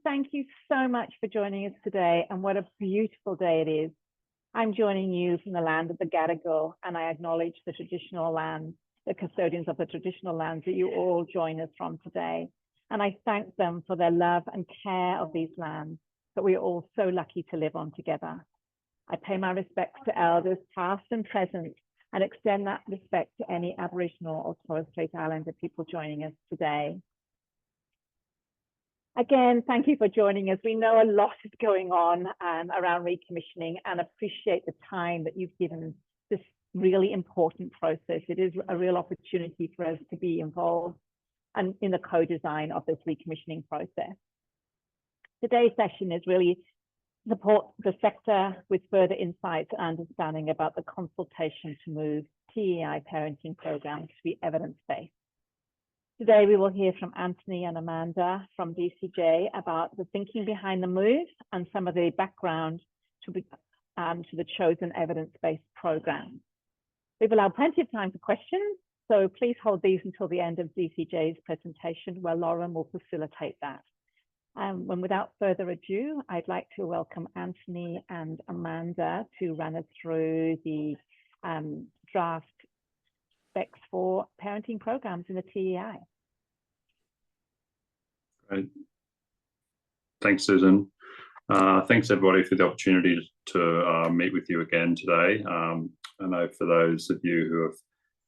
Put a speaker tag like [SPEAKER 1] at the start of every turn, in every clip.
[SPEAKER 1] thank you so much for joining us today, and what a beautiful day it is. I'm joining you from the land of the Gadigal, and I acknowledge the traditional lands, the custodians of the traditional lands that you all join us from today. And I thank them for their love and care of these lands that we are all so lucky to live on together. I pay my respects to elders past and present, and extend that respect to any Aboriginal or Torres Strait Islander people joining us today. Again, thank you for joining us. We know a lot is going on around recommissioning, and appreciate the time that you've given this really important process. It is a real opportunity for us to be involved and in the co-design of this recommissioning process. Today's session is really support the sector with further insights and understanding about the consultation to move TEI parenting programs to be evidence-based. Today, we will hear from Anthony and Amanda from DCJ about the thinking behind the move and some of the background to the chosen evidence-based program. We've allowed plenty of time for questions, so please hold these until the end of DCJ's presentation, where Lauren will facilitate that. And without further ado, I'd like to welcome Anthony and Amanda to run us through the draft specs for parenting programs in the TEI.
[SPEAKER 2] Great. Thanks, Susan. Thanks, everybody, for the opportunity to meet with you again today. I know for those of you who have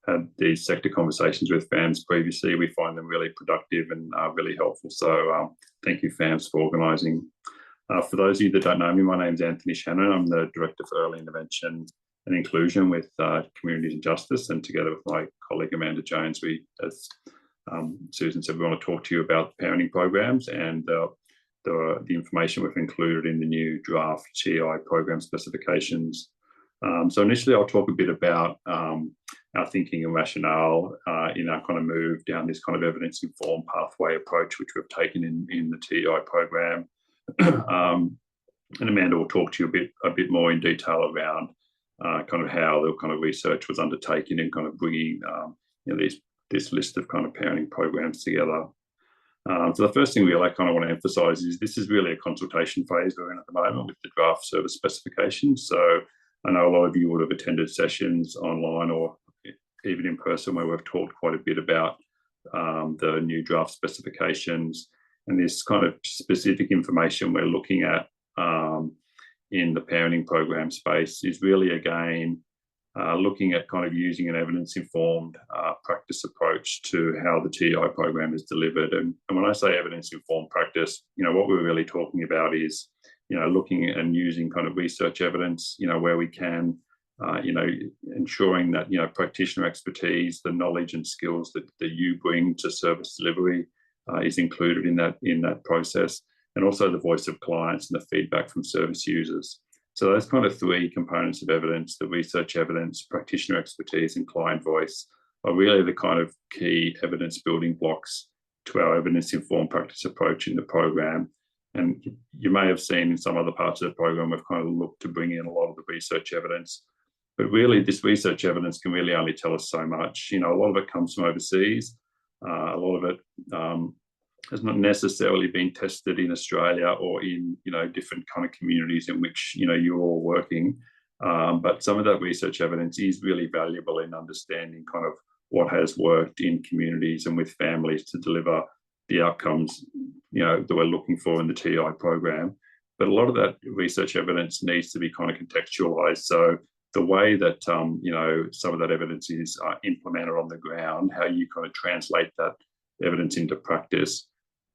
[SPEAKER 2] had these sector conversations with FAMS previously, we find them really productive and really helpful. So thank you, FAMS, for organising. For those of you that don't know me, my name is Anthony Shannon. I'm the Director for Early Intervention and Inclusion with Communities and Justice, and together with my colleague Amanda Jones, we, as Susan said, we want to talk to you about parenting programs and the information we've included in the new draft TEI program specifications. So initially, I'll talk a bit about our thinking and rationale in our kind of move down this kind of evidence-informed pathway approach, which we've taken in the TEI program. And Amanda will talk to you a bit more in detail around kind of how the kind of research was undertaken and kind of bringing this list of kind of parenting programs together. So the first thing I kind of want to emphasise is this is really a consultation phase we're in at the moment with the draft service specifications. So I know a lot of you would have attended sessions online or even in person where we've talked quite a bit about the new draft specifications, and this kind of specific information we're looking at in the parenting program space is really, again, looking at kind of using an evidence-informed practice approach to how the TEI program is delivered. And when I say evidence-informed practice, what we're really talking about is, looking and using kind of research evidence, where we can, ensuring that, practitioner expertise, the knowledge and skills that you bring to service delivery is included in that process, and also the voice of clients and the feedback from service users. So those kind of three components of evidence, the research evidence, practitioner expertise, and client voice, are really the kind of key evidence building blocks to our evidence-informed practice approach in the program. And you may have seen in some other parts of the program, we've kind of looked to bring in a lot of the research evidence. But really, this research evidence can really only tell us so much. A lot of it comes from overseas. A lot of it has not necessarily been tested in Australia or in, different kind of communities in which, you're all working. But some of that research evidence is really valuable in understanding kind of what has worked in communities and with families to deliver the outcomes, that we're looking for in the TEI program. But a lot of that research evidence needs to be kind of contextualized. So the way that, some of that evidence is implemented on the ground, how you kind of translate that evidence into practice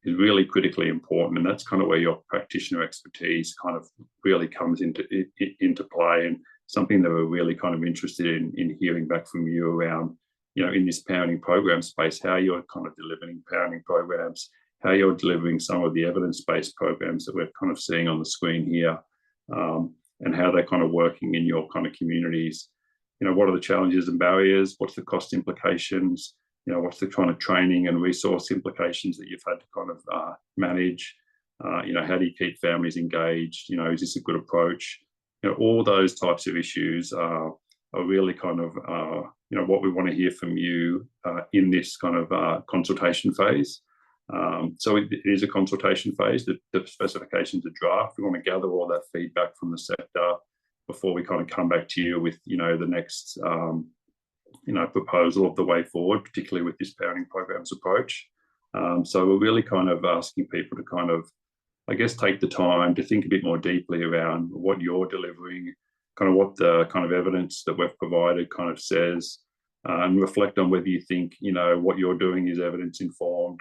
[SPEAKER 2] is really critically important. And that's kind of where your practitioner expertise kind of really comes into play, and something that we're really kind of interested in hearing back from you around, in this parenting program space, how you're kind of delivering parenting programs, how you're delivering some of the evidence-based programs that we're kind of seeing on the screen here, and how they're kind of working in your kind of communities. What are the challenges and barriers? What's the cost implications? What's the kind of training and resource implications that you've had to kind of manage? How do you keep families engaged? Is this a good approach? All those types of issues are really kind of, what we want to hear from you in this kind of consultation phase. So it is a consultation phase. The specifications are draft. We want to gather all that feedback from the sector before we kind of come back to you with, the next, proposal of the way forward, particularly with this parenting programs approach. So we're really kind of asking people to kind of, I guess, take the time to think a bit more deeply around what you're delivering, kind of what the kind of evidence that we've provided kind of says, and reflect on whether you think, what you're doing is evidence informed.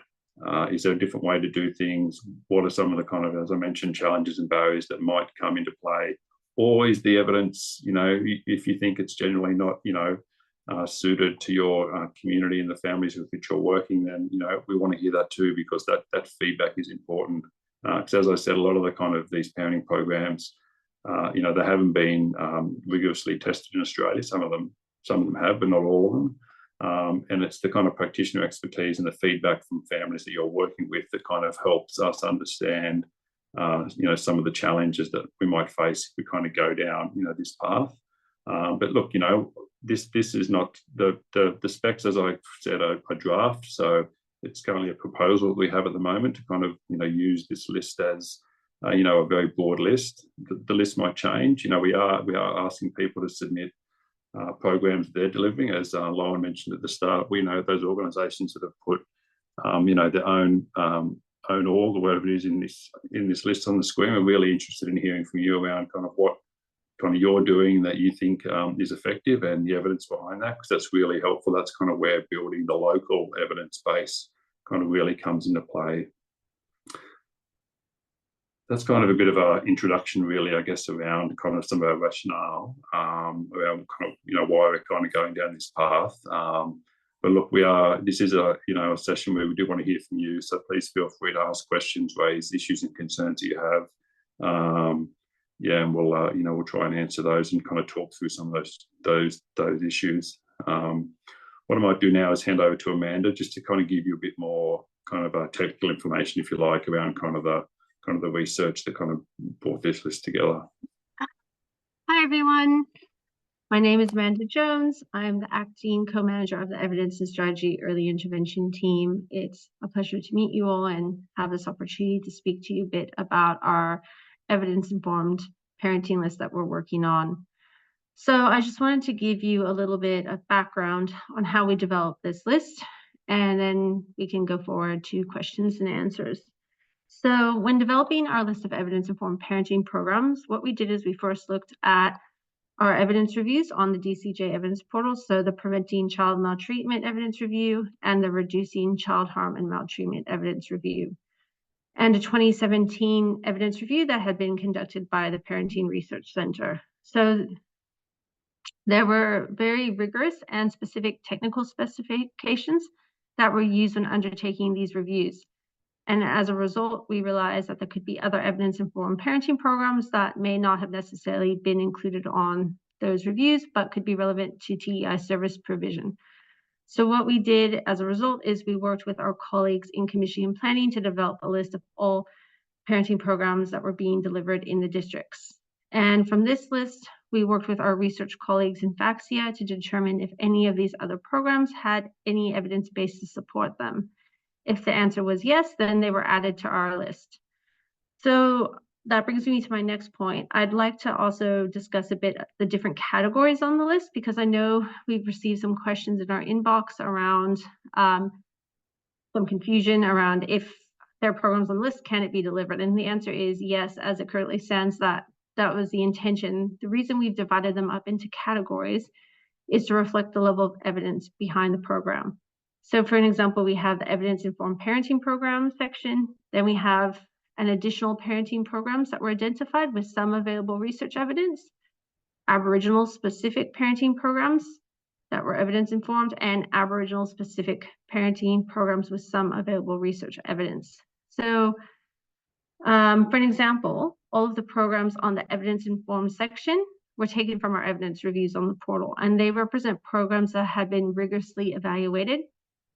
[SPEAKER 2] Is there a different way to do things? What are some of the kind of, as I mentioned, challenges and barriers that might come into play? Or is the evidence, if you think it's generally not, suited to your community and the families with which you're working, then, we want to hear that too, because that feedback is important. Because as I said, a lot of the kind of these parenting programs, they haven't been rigorously tested in Australia. Some of them have, but not all of them. And it's the kind of practitioner expertise and the feedback from families that you're working with that kind of helps us understand, some of the challenges that we might face if we kind of go down, this path. But look, this is not the specs, as I said, are draft. So it's currently a proposal that we have at the moment to kind of, use this list as, a very broad list. The list might change. We are asking people to submit programs they're delivering. As Lauren mentioned at the start, we know those organisations that have put, their own org or whatever it is in this list on the screen. We're really interested in hearing from you around kind of what kind of you're doing that you think is effective and the evidence behind that, because that's really helpful. That's kind of where building the local evidence base kind of really comes into play. That's kind of a bit of an introduction, really, I guess, around kind of some of our rationale, around kind of, why we're kind of going down this path. But look, this is a session where we do want to hear from you. So please feel free to ask questions, raise issues and concerns that you have. And we'll try and answer those and kind of talk through some of those issues. What I might do now is hand over to Amanda just to kind of give you a bit more kind of technical information, if you like, around kind of the research that kind of brought this list together.
[SPEAKER 3] Hi, everyone. My name is Amanda Jones. I'm the acting co-manager of the Evidence and Strategy Early Intervention team. It's a pleasure to meet you all and have this opportunity to speak to you a bit about our evidence-informed parenting list that we're working on. So I just wanted to give you a little bit of background on how we developed this list, and then we can go forward to questions and answers. So when developing our list of evidence-informed parenting programs, what we did is we first looked at our evidence reviews on the DCJ evidence portal, so the Preventing Child Maltreatment Evidence Review and the Reducing Child Harm and Maltreatment Evidence Review, and a 2017 evidence review that had been conducted by the Parenting Research Center. So there were very rigorous and specific technical specifications that were used when undertaking these reviews. And as a result, we realized that there could be other evidence-informed parenting programs that may not have necessarily been included on those reviews, but could be relevant to TEI service provision. So what we did as a result is we worked with our colleagues in commissioning and planning to develop a list of all parenting programs that were being delivered in the districts. And from this list, we worked with our research colleagues in FACSIA to determine if any of these other programs had any evidence base to support them. If the answer was yes, then they were added to our list. So that brings me to my next point. I'd like to also discuss a bit the different categories on the list, because I know we've received some questions in our inbox around some confusion around if there are programs on the list, can it be delivered? And the answer is yes, as it currently stands, that was the intention. The reason we've divided them up into categories is to reflect the level of evidence behind the program. So for an example, we have the evidence-informed parenting program section. Then we have an additional parenting programs that were identified with some available research evidence, Aboriginal specific parenting programs that were evidence-informed, and Aboriginal specific parenting programs with some available research evidence. So for an example, all of the programs on the evidence-informed section were taken from our evidence reviews on the portal, and they represent programs that have been rigorously evaluated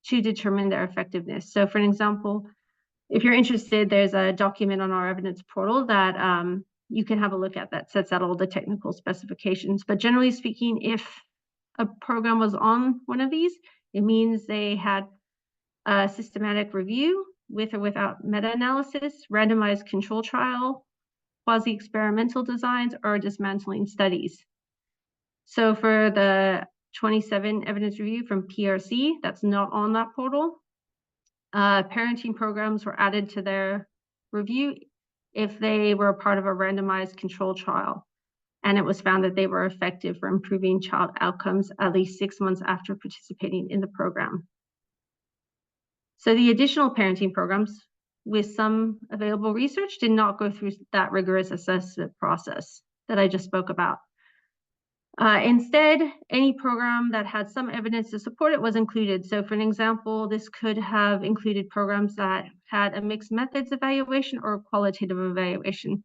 [SPEAKER 3] to determine their effectiveness. So for an example, if you're interested, there's a document on our evidence portal that you can have a look at that sets out all the technical specifications. But generally speaking, if a program was on one of these, it means they had a systematic review with or without meta-analysis, randomized control trial, quasi-experimental designs, or dismantling studies. So for the 27 evidence review from PRC, that's not on that portal. Parenting programs were added to their review if they were part of a randomized control trial, and it was found that they were effective for improving child outcomes at least 6 months after participating in the program. So the additional parenting programs with some available research did not go through that rigorous assessment process that I just spoke about. Instead, any program that had some evidence to support it was included. So for an example, this could have included programs that had a mixed methods evaluation or qualitative evaluation.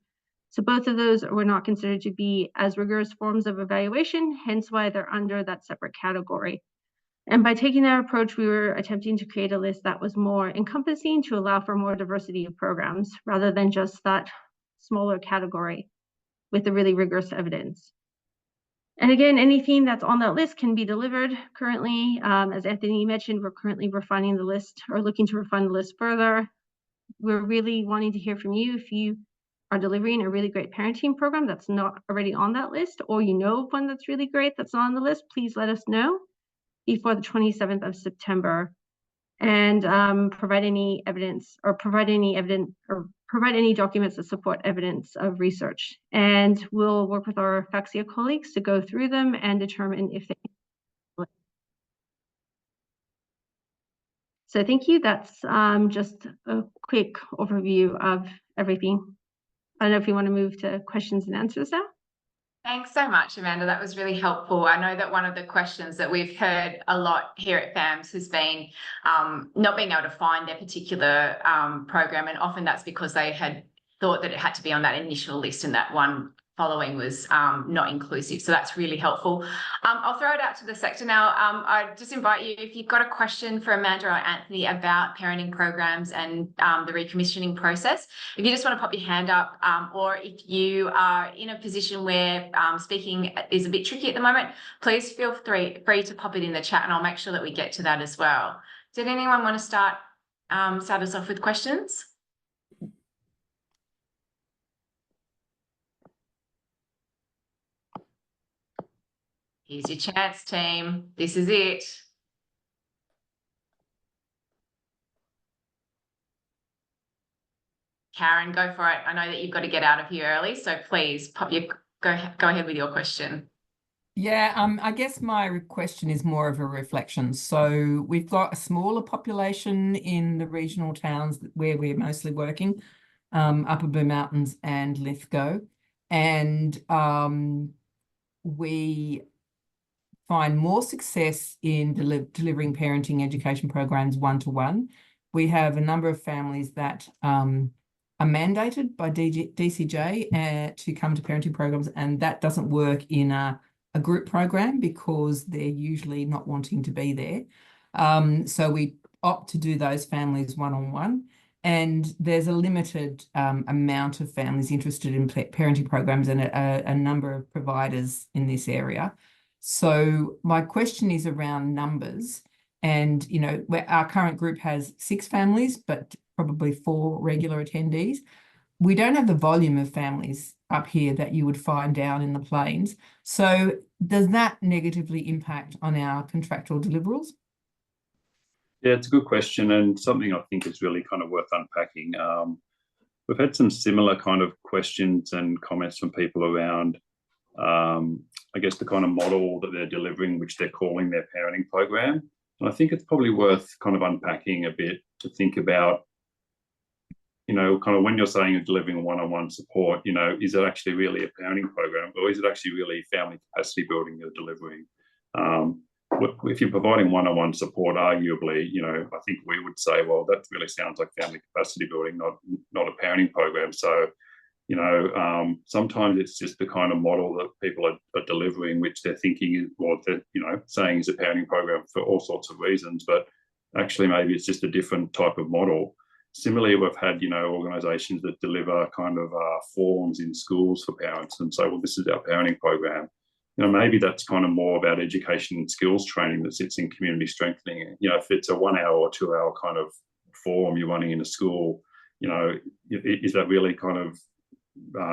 [SPEAKER 3] So both of those were not considered to be as rigorous forms of evaluation, hence why they're under that separate category. And by taking that approach, we were attempting to create a list that was more encompassing to allow for more diversity of programs rather than just that smaller category with the really rigorous evidence. And again, anything that's on that list can be delivered currently. As Anthony mentioned, we're currently refining the list or looking to refine the list further. We're really wanting to hear from you if you are delivering a really great parenting program that's not already on that list, or you know of one that's really great that's not on the list, please let us know before the 27th of September. And provide any evidence or provide any documents that support evidence of research. And we'll work with our FACSIA colleagues to go through them and determine if they. So thank you. That's just a quick overview of everything. I don't know if you want to move to questions and answers now.
[SPEAKER 4] Thanks so much, Amanda. That was really helpful. I know that one of the questions that we've heard a lot here at FAMS has been not being able to find their particular program, and often that's because they had thought that it had to be on that initial list and that one following was not inclusive. So that's really helpful. I'll throw it out to the sector now. I just invite you, if you've got a question for Amanda or Anthony about parenting programs and the recommissioning process, if you just want to pop your hand up, or if you are in a position where speaking is a bit tricky at the moment, please feel free to pop it in the chat and I'll make sure that we get to that as well. Did anyone want to start us off with questions? Here's your chance, team. This is it. Karen, go for it. I know that you've got to get out of here early, so please go ahead with your question.
[SPEAKER 5] Yeah, I guess my question is more of a reflection. So we've got a smaller population in the regional towns where we're mostly working, Upper Blue Mountains and Lithgow, and we find more success in delivering parenting education programs one-to-one. We have a number of families that are mandated by DCJ to come to parenting programs, and that doesn't work in a group program because they're usually not wanting to be there. So we opt to do those families one-on-one, and there's a limited amount of families interested in parenting programs and a number of providers in this area. So my question is around numbers, and our current group has 6 families, but probably 4 regular attendees. We don't have the volume of families up here that you would find down in the plains. So does that negatively impact on our contractual deliverables?
[SPEAKER 2] Yeah, it's a good question, and something I think is really kind of worth unpacking. We've had some similar kind of questions and comments from people around I guess the kind of model that they're delivering, which they're calling their parenting program. And I think it's probably worth kind of unpacking a bit to think about, kind of when you're saying you're delivering one-on-one support, is it actually really a parenting program, or is it actually really family capacity building you're delivering? If you're providing one-on-one support, arguably, I think we would say, well, that really sounds like family capacity building, not a parenting program. So sometimes it's just the kind of model that people are delivering, which they're thinking is, or they're, saying is a parenting program for all sorts of reasons, but actually maybe it's just a different type of model. Similarly, we've had, organisations that deliver kind of forums in schools for parents and say, well, this is our parenting program. Maybe that's kind of more about education and skills training that sits in community strengthening. If it's a 1 hour or 2 hour kind of forum you're running in a school, you know, is that really kind of,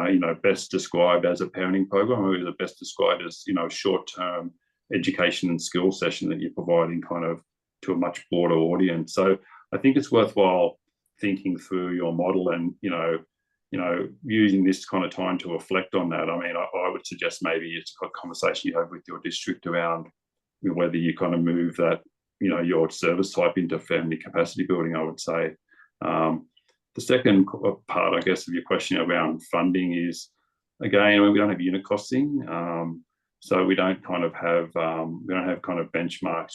[SPEAKER 2] you know, best described as a parenting program, or is it best described as, you know, short-term education and skill session that you're providing kind of to a much broader audience? So I think it's worthwhile thinking through your model and, you know, using this kind of time to reflect on that. I mean, I would suggest maybe it's a conversation you have with your district around whether you kind of move that, you know, your service type into family capacity building, I would say. The second part, I guess, of your question around funding is, again, we don't have unit costing, so we don't kind of have kind of benchmarks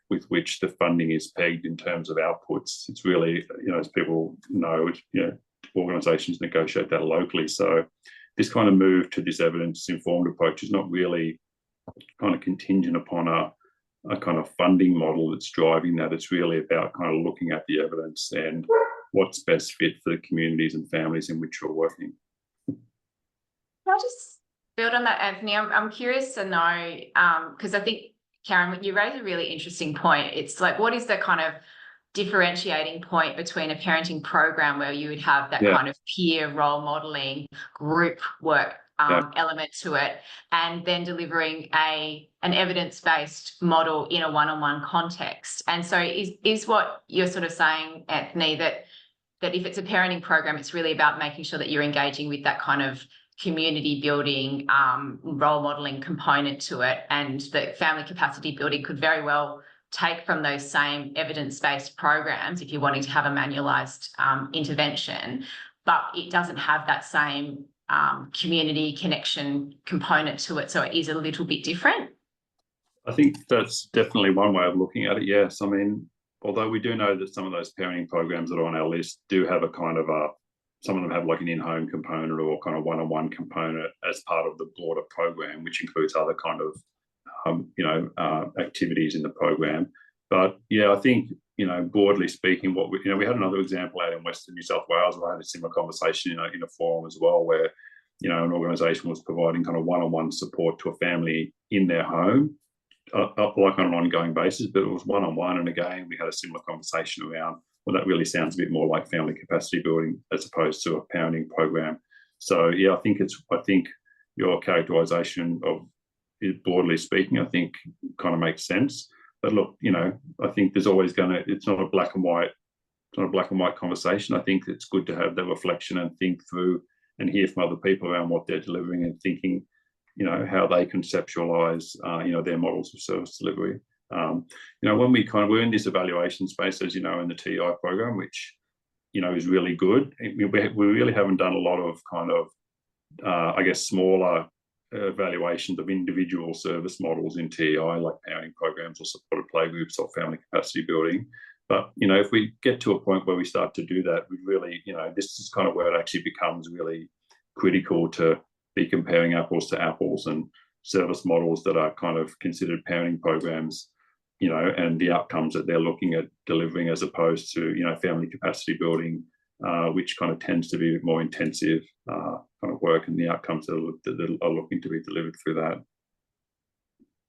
[SPEAKER 2] with which the funding is pegged in terms of outputs. It's really, you know, as people know, you know, organisations negotiate that locally. So this kind of move to this evidence-informed approach is not really kind of contingent upon a kind of funding model that's driving that. It's really about kind of looking at the evidence and what's best fit for the communities and families in which you're working.
[SPEAKER 4] Can I just build on that, Anthony? I'm curious to know, because I think, Karen, you raise a really interesting point. It's like, what is the kind of differentiating point between a parenting program where you would have that kind of peer role modeling, group work element to it, and then delivering an evidence-based model in a one-on-one context? And so is what you're sort of saying, Anthony, that if it's a parenting program, it's really about making sure that you're engaging with that kind of community building, role modeling component to it, and the family capacity building could very well take from those same evidence-based programs if you're wanting to have a manualised intervention, but it doesn't have that same community connection component to it, so it is a little bit different?
[SPEAKER 2] I think that's definitely one way of looking at it, yes. I mean, although we do know that some of those parenting programs that are on our list do have a kind of some of them have like an in-home component or kind of one-on-one component as part of the broader program, which includes other kind of activities in the program. But yeah, I think, you know, broadly speaking, we had another example out in Western New South Wales where I had a similar conversation, in a forum as well, where, you know, an organisation was providing kind of one-on-one support to a family in their home, like on an ongoing basis, but it was one-on-one. And again, we had a similar conversation around, well, that really sounds a bit more like family capacity building as opposed to a parenting program. So yeah, I think your characterisation of it, broadly speaking, I think kind of makes sense. But look, you know, I think there's always it's not a black and white conversation. I think it's good to have that reflection and think through and hear from other people around what they're delivering and thinking, you know, how they conceptualize, their models of service delivery. When we're in this evaluation space, as you know, in the TI program, which, you know, is really good. We really haven't done a lot of kind of, smaller evaluations of individual service models in TI, like parenting programs or supported playgroups or family capacity building. But, you know, if we get to a point where we start to do that, we really, you know, this is kind of where it actually becomes really critical to be comparing apples to apples and service models that are kind of considered parenting programs, you know, and the outcomes that they're looking at delivering, as opposed to, you know, family capacity building, which kind of tends to be more intensive kind of work, and the outcomes that are looking to be delivered through that.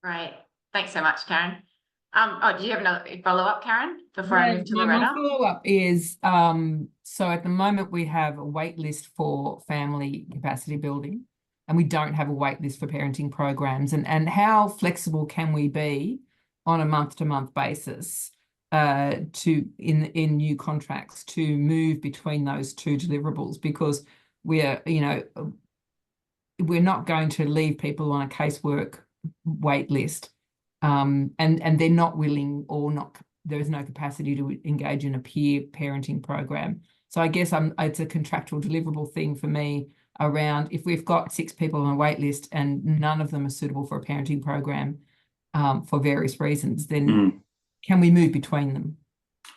[SPEAKER 4] Right. Thanks so much, Karen. Do you have another follow-up, Karen, before I move to Loretta?
[SPEAKER 5] My follow-up is, so at the moment we have a wait list for family capacity building, and we don't have a wait list for parenting programs. And how flexible can we be on a month-to-month basis in new contracts to move between those two deliverables? Because we're not going to leave people on a casework wait list, and they're not willing there is no capacity to engage in a peer parenting program. So I guess it's a contractual deliverable thing for me around, if we've got 6 people on a wait list and none of them are suitable for a parenting program for various reasons, then can we move between them?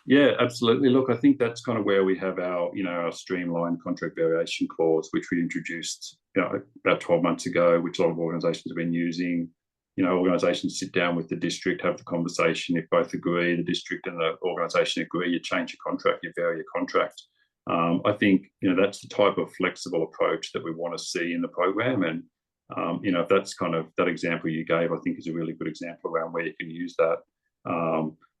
[SPEAKER 2] Yeah, absolutely. Look, I think that's kind of where we have our streamlined contract variation clause, which we introduced, about 12 months ago, which a lot of organisations have been using. You know, organisations sit down with the district, have the conversation. If both agree, the district and the organisation agree, you change your contract, you vary your contract. I think, you know, that's the type of flexible approach that we want to see in the program. And, if that's kind of that example you gave, I think is a really good example around where you can use that.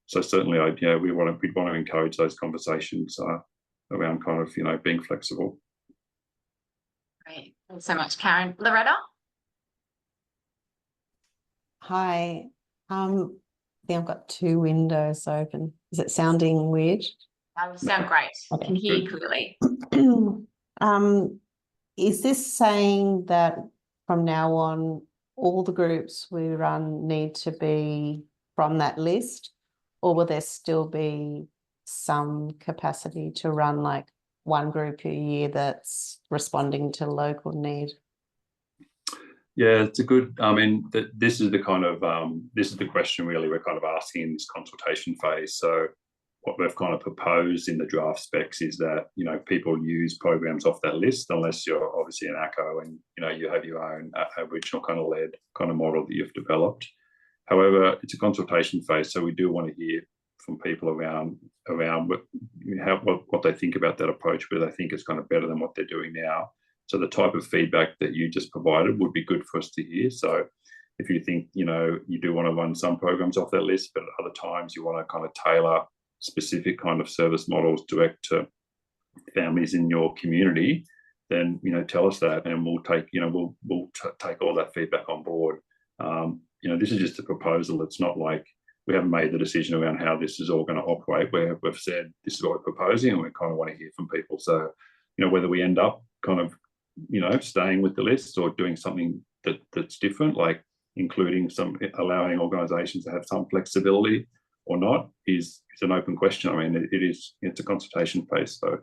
[SPEAKER 2] So certainly, we'd want to encourage those conversations around kind of, being flexible.
[SPEAKER 4] Great. Thanks so much, Karen. Loretta?
[SPEAKER 6] Hi. I think I've got two windows open. Is it sounding weird?
[SPEAKER 4] That would sound great. I can hear you clearly.
[SPEAKER 6] Is this saying that from now on, all the groups we run need to be from that list, or will there still be some capacity to run like one group a year that's responding to local need?
[SPEAKER 2] Yeah, it's a good, this is the kind of, this is the question really we're kind of asking in this consultation phase. So what we've kind of proposed in the draft specs is that, people use programs off that list, unless you're obviously an ACO and, you have your own Aboriginal kind of led kind of model that you've developed. However, it's a consultation phase, so we do want to hear from people around what they think about that approach, whether they think it's kind of better than what they're doing now. So the type of feedback that you just provided would be good for us to hear. So if you think, you do want to run some programs off that list, but at other times you want to kind of tailor specific kind of service models direct to families in your community, then, tell us that, and we'll take, we'll take all that feedback on board. This is just a proposal. It's not like we haven't made the decision around how this is all going to operate, where we've said this is what we're proposing, and we kind of want to hear from people. So, whether we end up kind of, staying with the list or doing something that's different, like including allowing organisations to have some flexibility or not, is an open question. I mean, it's a consultation phase. So,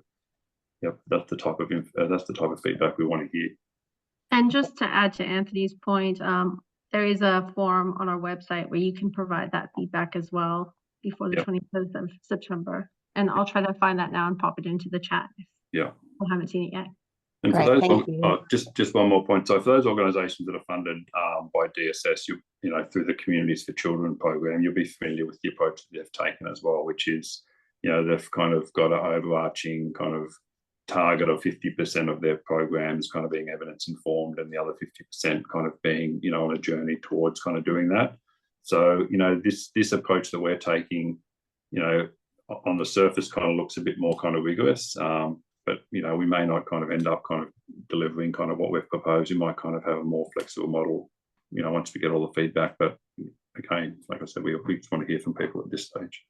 [SPEAKER 2] yep, that's the type of feedback we want to hear.
[SPEAKER 3] And just to add to Anthony's point, there is a form on our website where you can provide that feedback as well before the 25th of September. And I'll try to find that now and pop it into the chat if I haven't seen it yet.
[SPEAKER 2] And
[SPEAKER 6] Great,
[SPEAKER 2] for
[SPEAKER 6] thank
[SPEAKER 2] those,
[SPEAKER 6] you.
[SPEAKER 2] just one more point. So for those organisations that are funded by DSS, through the Communities for Children program, you'll be familiar with the approach that they've taken as well, which is, they've kind of got an overarching kind of target of 50% of their programs kind of being evidence informed, and the other 50% kind of being, on a journey towards kind of doing that. So, this approach that we're taking, on the surface kind of looks a bit more kind of rigorous. But, we may not kind of end up kind of delivering kind of what we've proposed. We might kind of have a more flexible model, once we get all the feedback. But again, like I said, we just want to hear from people at this stage.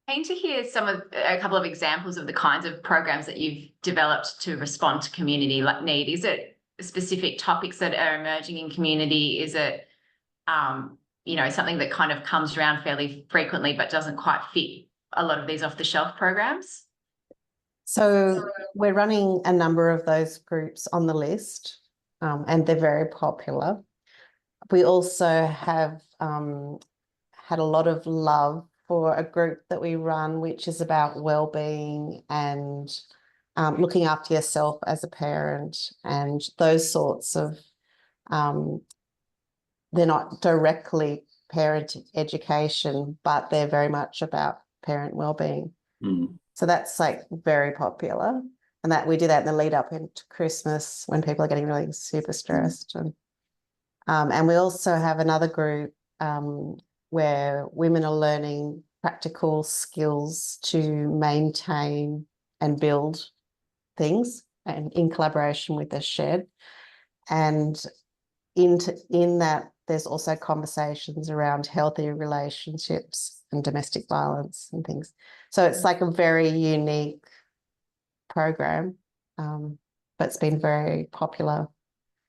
[SPEAKER 4] Keen to hear a couple of examples of the kinds of programs that you've developed to respond to community need. Is it specific topics that are emerging in community? Is it, something that kind of comes around fairly frequently but doesn't quite fit a lot of these off-the-shelf programs?
[SPEAKER 6] So we're running a number of those groups on the list, and they're very popular. We also have had a lot of love for a group that we run, which is about well-being and looking after yourself as a parent, and those sorts of, they're not directly parent education, but they're very much about parent well-being. So that's like very popular, and that we do that in the lead up into Christmas when people are getting really super stressed. And we also have another group where women are learning practical skills to maintain and build things, and in collaboration with the shed. And in that, there's also conversations around healthy relationships and domestic violence and things. So it's like a very unique program, but it's been very popular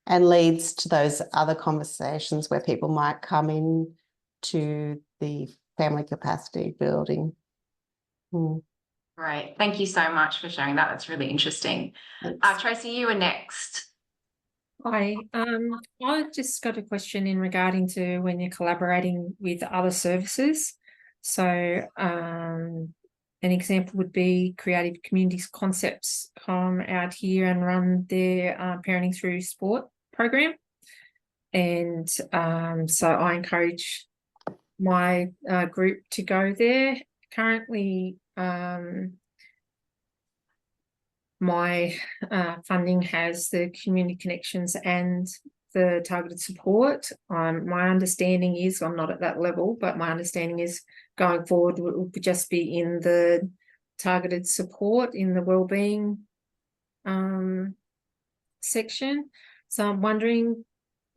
[SPEAKER 6] and leads to those other conversations where people might come in to the family capacity building.
[SPEAKER 4] Great. Thank you so much for sharing that. That's really interesting. Tracy, you were next.
[SPEAKER 7] Hi, I just got a question in regarding to when you're collaborating with other services. So an example would be Creative Communities Concepts come out here and run their Parenting Through Sport program. And so I encourage my group to go there. Currently, my funding has the community connections and the targeted support. My understanding is, I'm not at that level, but my understanding is going forward it will just be in the targeted support in the wellbeing section. So I'm wondering,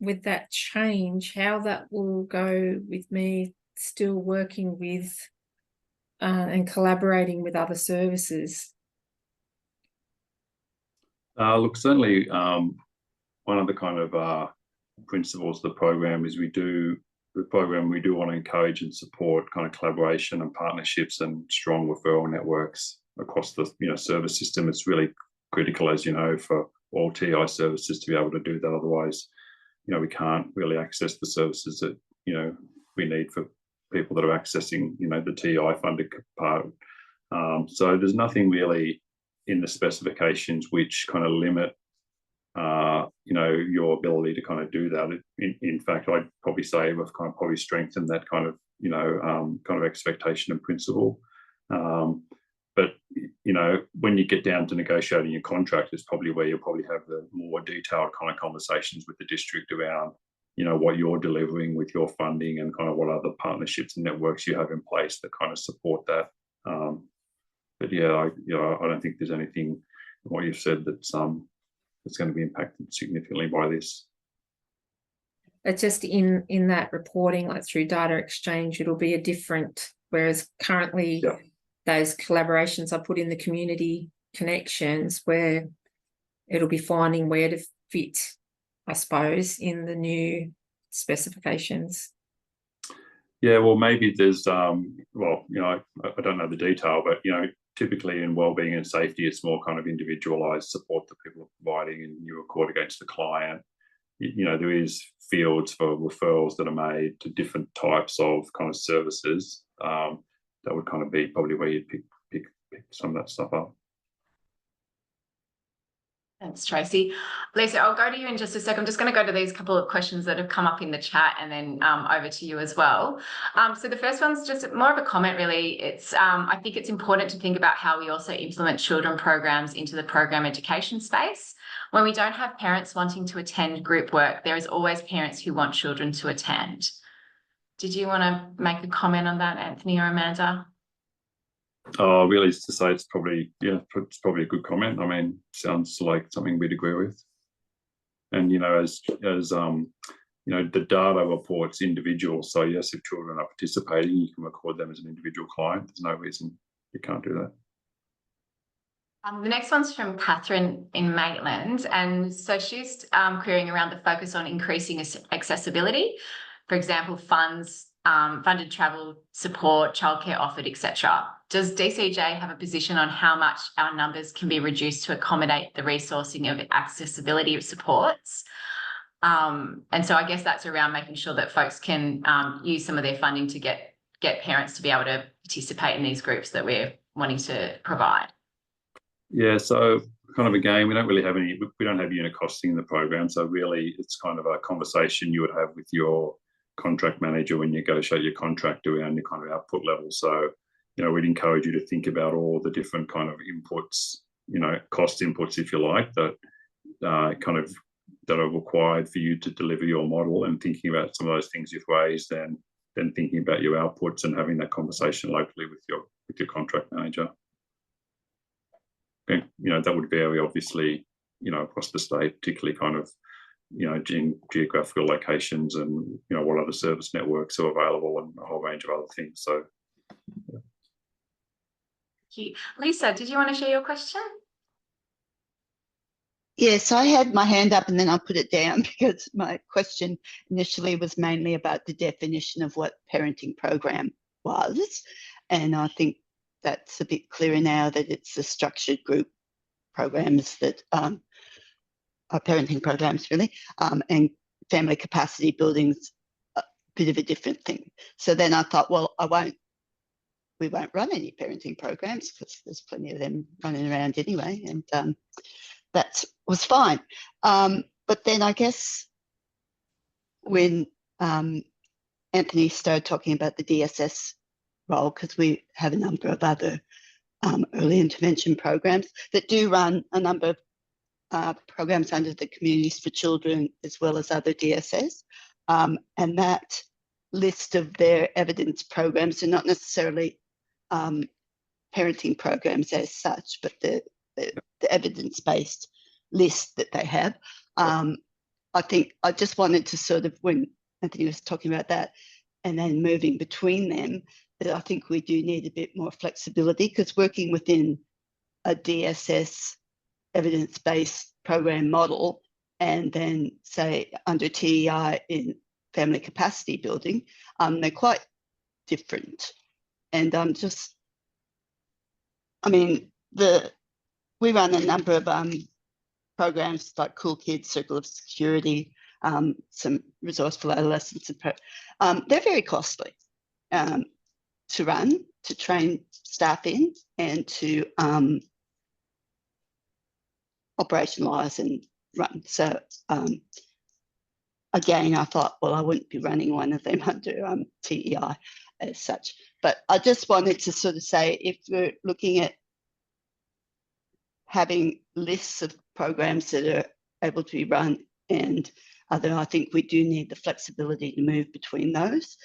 [SPEAKER 7] with that change, how that will go with me still working with and collaborating with other services.
[SPEAKER 2] Look, certainly one of the kind of principles of the program is we do want to encourage and support kind of collaboration and partnerships and strong referral networks across the service system. It's really critical, as you know, for all TI services to be able to do that. Otherwise, we can't really access the services that we need for people that are accessing the TI funded part. So there's nothing really in the specifications which kind of limit your ability to kind of do that. In fact, I'd probably say we've kind of probably strengthened that kind of kind of expectation and principle. But when you get down to negotiating your contract, it's probably where you'll probably have the more detailed kind of conversations with the district around what you're delivering with your funding and kind of what other partnerships and networks you have in place that kind of support that. But yeah, I don't think there's anything in what you've said that's going to be impacted significantly by this.
[SPEAKER 7] It's just in that reporting, like through data exchange, it'll be a different, whereas currently those collaborations I put in the community connections where it'll be finding where to fit, I suppose, in the new specifications.
[SPEAKER 2] Yeah, well, maybe there's, I don't know the detail, but, typically in wellbeing and safety, it's more kind of individualised support that people are providing and you record against the client. There is fields for referrals that are made to different types of kind of services. That would kind of be probably where you'd pick some of that stuff up.
[SPEAKER 4] Thanks, Tracy. Lisa, I'll go to you in just a second. I'm just going to go to these couple of questions that have come up in the chat and then over to you as well. So the first one's just more of a comment, really. It's I think it's important to think about how we also implement children programs into the program education space. When we don't have parents wanting to attend group work, there is always parents who want children to attend. Did you want to make a comment on that, Anthony or Amanda?
[SPEAKER 2] Oh, really, to say it's probably a good comment. I mean, sounds like something we'd agree with. And as the data reports individual. So yes, if children are participating, you can record them as an individual client. There's no reason you can't do that.
[SPEAKER 4] The next one's from Catherine in Maitland, and so she's querying around the focus on increasing accessibility. For example, funded travel support, childcare offered, etc. Does DCJ have a position on how much our numbers can be reduced to accommodate the resourcing of accessibility of supports? And so I guess that's around making sure that folks can use some of their funding to get parents to be able to participate in these groups that we're wanting to provide.
[SPEAKER 2] Yeah, so kind of again, we don't have unit costing in the program. So really it's kind of a conversation you would have with your contract manager when you negotiate your contract around your kind of output level. So, we'd encourage you to think about all the different kind of inputs, cost inputs, if you like, that that are required for you to deliver your model, and thinking about some of those things you've raised, then thinking about your outputs and having that conversation locally with your contract manager. And, that would vary obviously, across the state, particularly kind of, geographical locations and, what other service networks are available and a whole range of other things. So, yeah.
[SPEAKER 4] Thank you. Lisa, did you want to share your question?
[SPEAKER 8] Yes, I had my hand up and then I put it down because my question initially was mainly about the definition of what parenting program was. And I think that's a bit clearer now that it's the structured group programs that are parenting programs really, and family capacity building's a bit of a different thing. So then I thought, well, we won't run any parenting programs because there's plenty of them running around anyway, and that was fine. But then I guess when Anthony started talking about the DSS role, because we have a number of other early intervention programs that do run a number of programs under the Communities for Children as well as other DSS. And that list of their evidence programs are not necessarily parenting programs as such, but the evidence-based list that they have. I think I just wanted to sort of, when Anthony was talking about that and then moving between them, that I think we do need a bit more flexibility, because working within a DSS evidence-based program model and then say under TEI in family capacity building, they're quite different. And we run a number of programs like Cool Kids, Circle of Security, some Resourceful Adolescents, and they're very costly to run, to train staff in, and to operationalise and run. So again, I thought, well, I wouldn't be running one of them under TEI as such. But I just wanted to sort of say, if we're looking at having lists of programs that are able to be run and other, I think we do need the flexibility to move between those,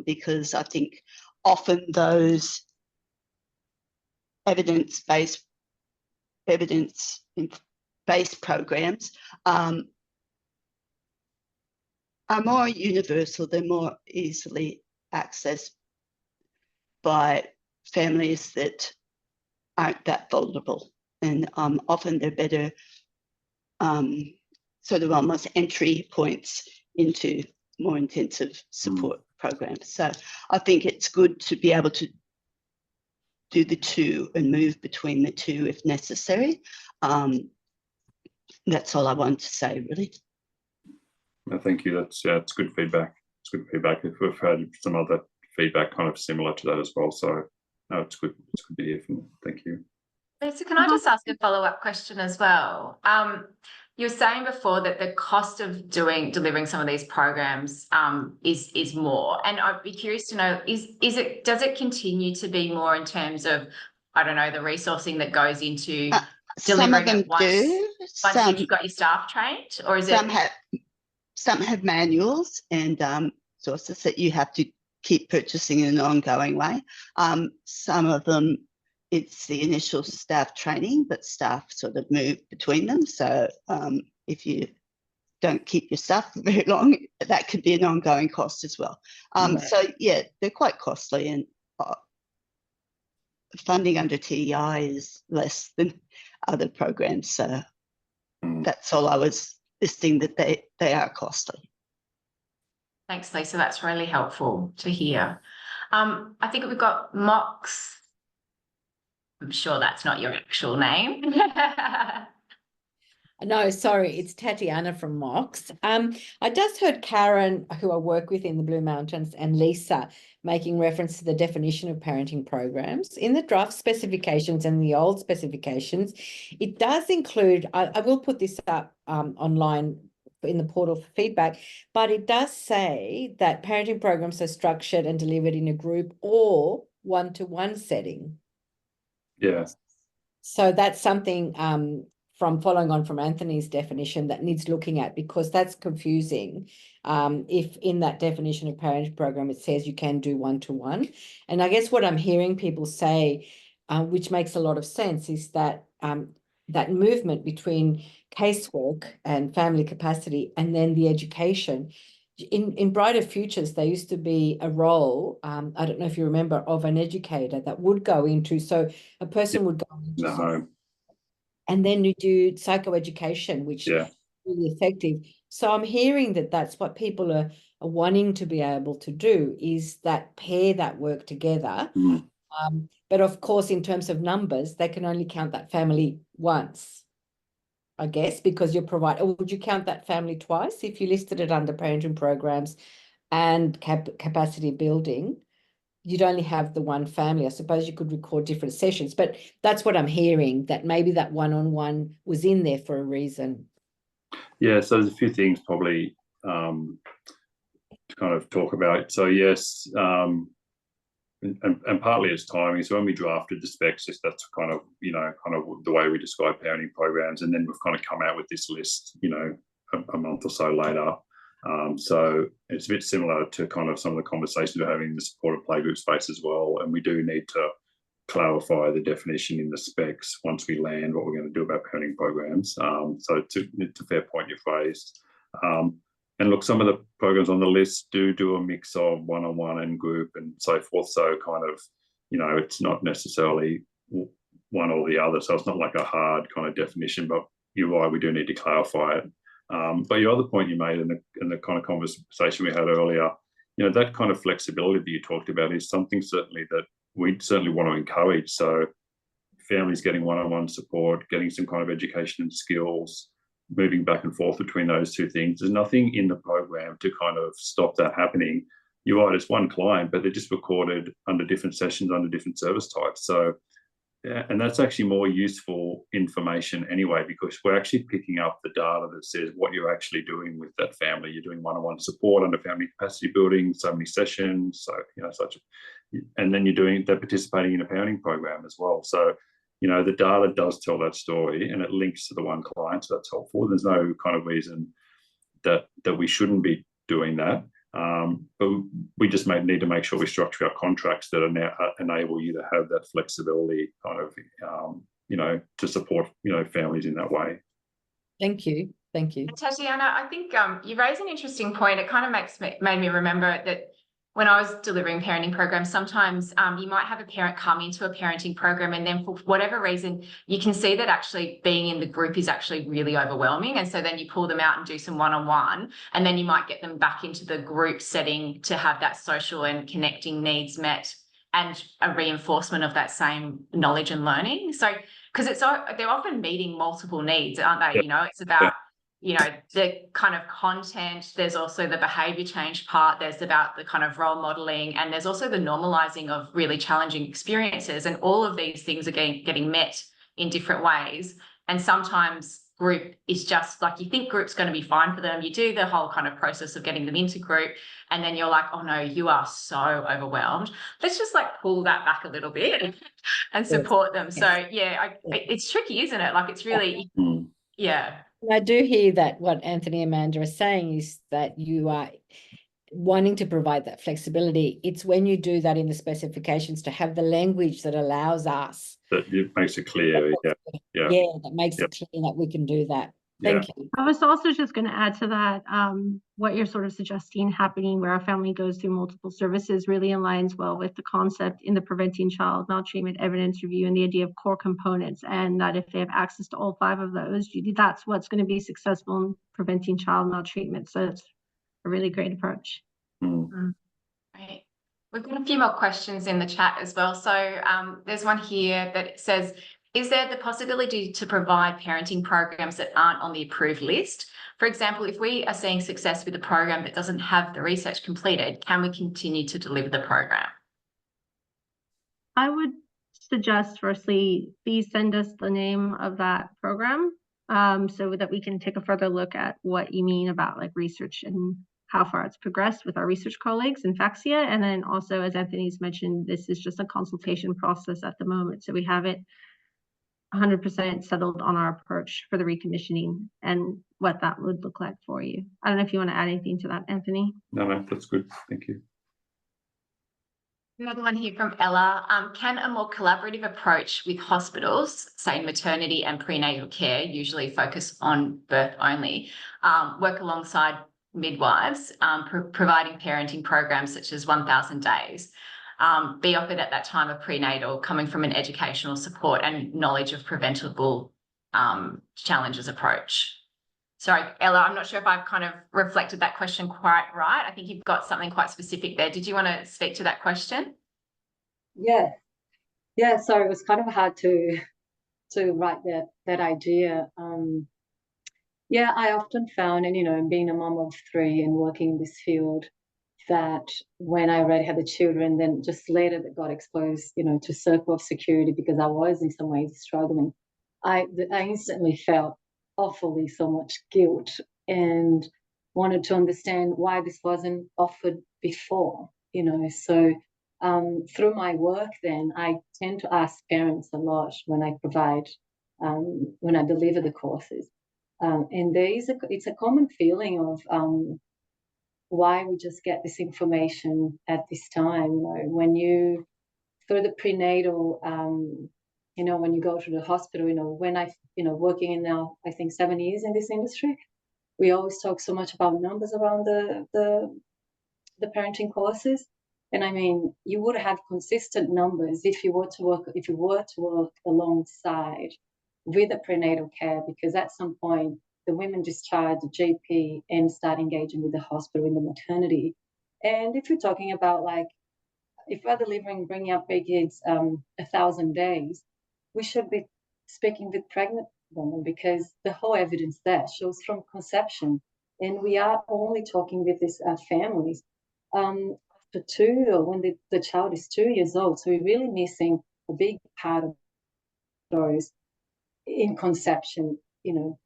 [SPEAKER 8] because I think often those evidence-based programs are more universal, they're more easily accessed by families that aren't that vulnerable, and often they're better sort of almost entry points into more intensive support programs. So I think it's good to be able to do the two and move between the two if necessary. That's all I wanted to say, really.
[SPEAKER 2] No, thank you. That's it's good feedback. It's good feedback. We've had some other feedback kind of similar to that as well. So no, it's good. It's good to hear from you. Thank you.
[SPEAKER 4] Lisa, can I just ask a follow-up question as well? You were saying before that the cost of delivering some of these programs is more, and I'd be curious to know, does it continue to be more in terms of, I don't know, the resourcing that goes into delivering it once you've got your staff trained, or is
[SPEAKER 8] some have manuals and sources that you have to keep purchasing in an ongoing way. Some of them, it's the initial staff training, but staff sort of move between them. So if you don't keep your staff for very long, that could be an ongoing cost as well. So yeah, they're quite costly, and funding under TEI is less than other programs. So that's all I was listing, that they are costly.
[SPEAKER 4] Thanks, Lisa. That's really helpful to hear. I think we've got Mox. I'm sure that's not your actual name.
[SPEAKER 9] No, sorry, it's Tatiana from Mox. I just heard Karen, who I work with in the Blue Mountains, and Lisa making reference to the definition of parenting programs. In the draft specifications and the old specifications, it does include, I will put this up online in the portal for feedback, but it does say that parenting programs are structured and delivered in a group or one-to-one setting.
[SPEAKER 2] Yeah.
[SPEAKER 9] So that's something from following on from Anthony's definition that needs looking at, because that's confusing. If in that definition of parenting program, it says you can do one-to-one. And I guess what I'm hearing people say, which makes a lot of sense, is that that movement between casework and family capacity and then the education. In Brighter Futures, there used to be a role, I don't know if you remember, of an educator that would go into, so a person would go into
[SPEAKER 2] home,
[SPEAKER 9] and then you do psychoeducation, which is really effective. So I'm hearing that that's what people are wanting to be able to do, is that pair that work together. But of course, in terms of numbers, they can only count that family once, I guess, because you provide, or would you count that family twice if you listed it under parenting programs and capacity building? You'd only have the one family. I suppose you could record different sessions, but that's what I'm hearing, that maybe that one-on-one was in there for a reason.
[SPEAKER 2] Yeah, so there's a few things probably to kind of talk about. So yes, and partly it's timing. So when we drafted the specs, that's kind of the way we describe parenting programs, and then we've kind of come out with this list, a month or so later. So it's a bit similar to kind of some of the conversations we're having in the supported playgroup space as well. And we do need to clarify the definition in the specs once we land what we're going to do about parenting programs. So it's a fair point you've raised. And look, some of the programs on the list do a mix of one-on-one and group and so forth. So kind of, it's not necessarily one or the other. So it's not like a hard kind of definition, but you're right, we do need to clarify it. But your other point you made in the kind of conversation we had earlier, that kind of flexibility that you talked about is something certainly that we certainly want to encourage. So families getting one-on-one support, getting some kind of education and skills, moving back and forth between those two things. There's nothing in the program to kind of stop that happening. You're right, it's one client, but they're just recorded under different sessions, under different service types. So, yeah, and that's actually more useful information anyway, because we're actually picking up the data that says what you're actually doing with that family. You're doing one-on-one support under family capacity building, so many sessions, so, and then they're participating in a parenting program as well. So, the data does tell that story and it links to the one client, so that's helpful. There's no kind of reason that we shouldn't be doing that. But we just need to make sure we structure our contracts that enable you to have that flexibility kind of, to support, families in that way.
[SPEAKER 9] Thank you. Thank you.
[SPEAKER 4] Tatiana, I think you raise an interesting point. It kind of made me remember that when I was delivering parenting programs, sometimes you might have a parent come into a parenting program and then for whatever reason, you can see that actually being in the group is actually really overwhelming. And so then you pull them out and do some one-on-one, and then you might get them back into the group setting to have that social and connecting needs met and a reinforcement of that same knowledge and learning. So, because they're often meeting multiple needs, aren't they? It's about the kind of content, there's also the behavior change part, there's about the kind of role modeling, and there's also the normalizing of really challenging experiences. And all of these things are getting met in different ways. And sometimes group is just like, you think group's going to be fine for them. You do the whole kind of process of getting them into group, and then you're like, oh no, you are so overwhelmed. Let's just like pull that back a little bit and support them. So yeah, it's tricky, isn't it? Like it's really, yeah.
[SPEAKER 9] I do hear that what Anthony and Amanda are saying is that you are wanting to provide that flexibility. It's when you do that in the specifications to have the language that allows us.
[SPEAKER 2] That it makes it clear, yeah,
[SPEAKER 9] that makes it clear that we can do that. Thank you.
[SPEAKER 3] I was also just going to add to that, what you're sort of suggesting happening where a family goes through multiple services really aligns well with the concept in the Preventing Child Maltreatment Evidence Review and the idea of core components, and that if they have access to all 5 of those, that's what's going to be successful in preventing child maltreatment. So it's a really great approach.
[SPEAKER 4] Right. We've got a few more questions in the chat as well. So there's one here that says, is there the possibility to provide parenting programs that aren't on the approved list? For example, if we are seeing success with a program that doesn't have the research completed, can we continue to deliver the program?
[SPEAKER 3] I would suggest, firstly, please send us the name of that program so that we can take a further look at what you mean about like research and how far it's progressed with our research colleagues in FAXIA. And then also, as Anthony's mentioned, this is just a consultation process at the moment. So we have it 100% settled on our approach for the recommissioning and what that would look like for you. I don't know if you want to add anything to that, Anthony.
[SPEAKER 2] No, that's good. Thank you.
[SPEAKER 4] Another one here from Ella. Can a more collaborative approach with hospitals, say maternity and prenatal care, usually focus on birth only, work alongside midwives, providing parenting programs such as 1000 days, be offered at that time of prenatal, coming from an educational support and knowledge of preventable challenges approach? Sorry, Ella, I'm not sure if I've kind of reflected that question quite right. I think you've got something quite specific there. Did you want to speak to that question?
[SPEAKER 10] Yeah, so it was kind of hard to write that idea. I often found, and being a mom of 3 and working in this field, that when I already had the children, then just later that got exposed, to circle of security, because I was in some ways struggling, I instantly felt awfully so much guilt and wanted to understand why this wasn't offered before, so through my work, then I tend to ask parents a lot when I provide, when I deliver the courses. And it's a common feeling of why we just get this information at this time. You know, when you, through the prenatal, you know, when you go to the hospital, you know, when working in now, I think 7 years in this industry, we always talk so much about numbers around the parenting courses. And I mean, you would have consistent numbers if you were to work alongside with the prenatal care, because at some point the women discharge the GP and start engaging with the hospital in the maternity. And if you're talking about, like, if we're bringing up big kids 1,000 days, we should be speaking with pregnant women, because the whole evidence there shows from conception. And we are only talking with these families after 2, or when the child is 2 years old. So we're really missing a big part of those in conception. You know,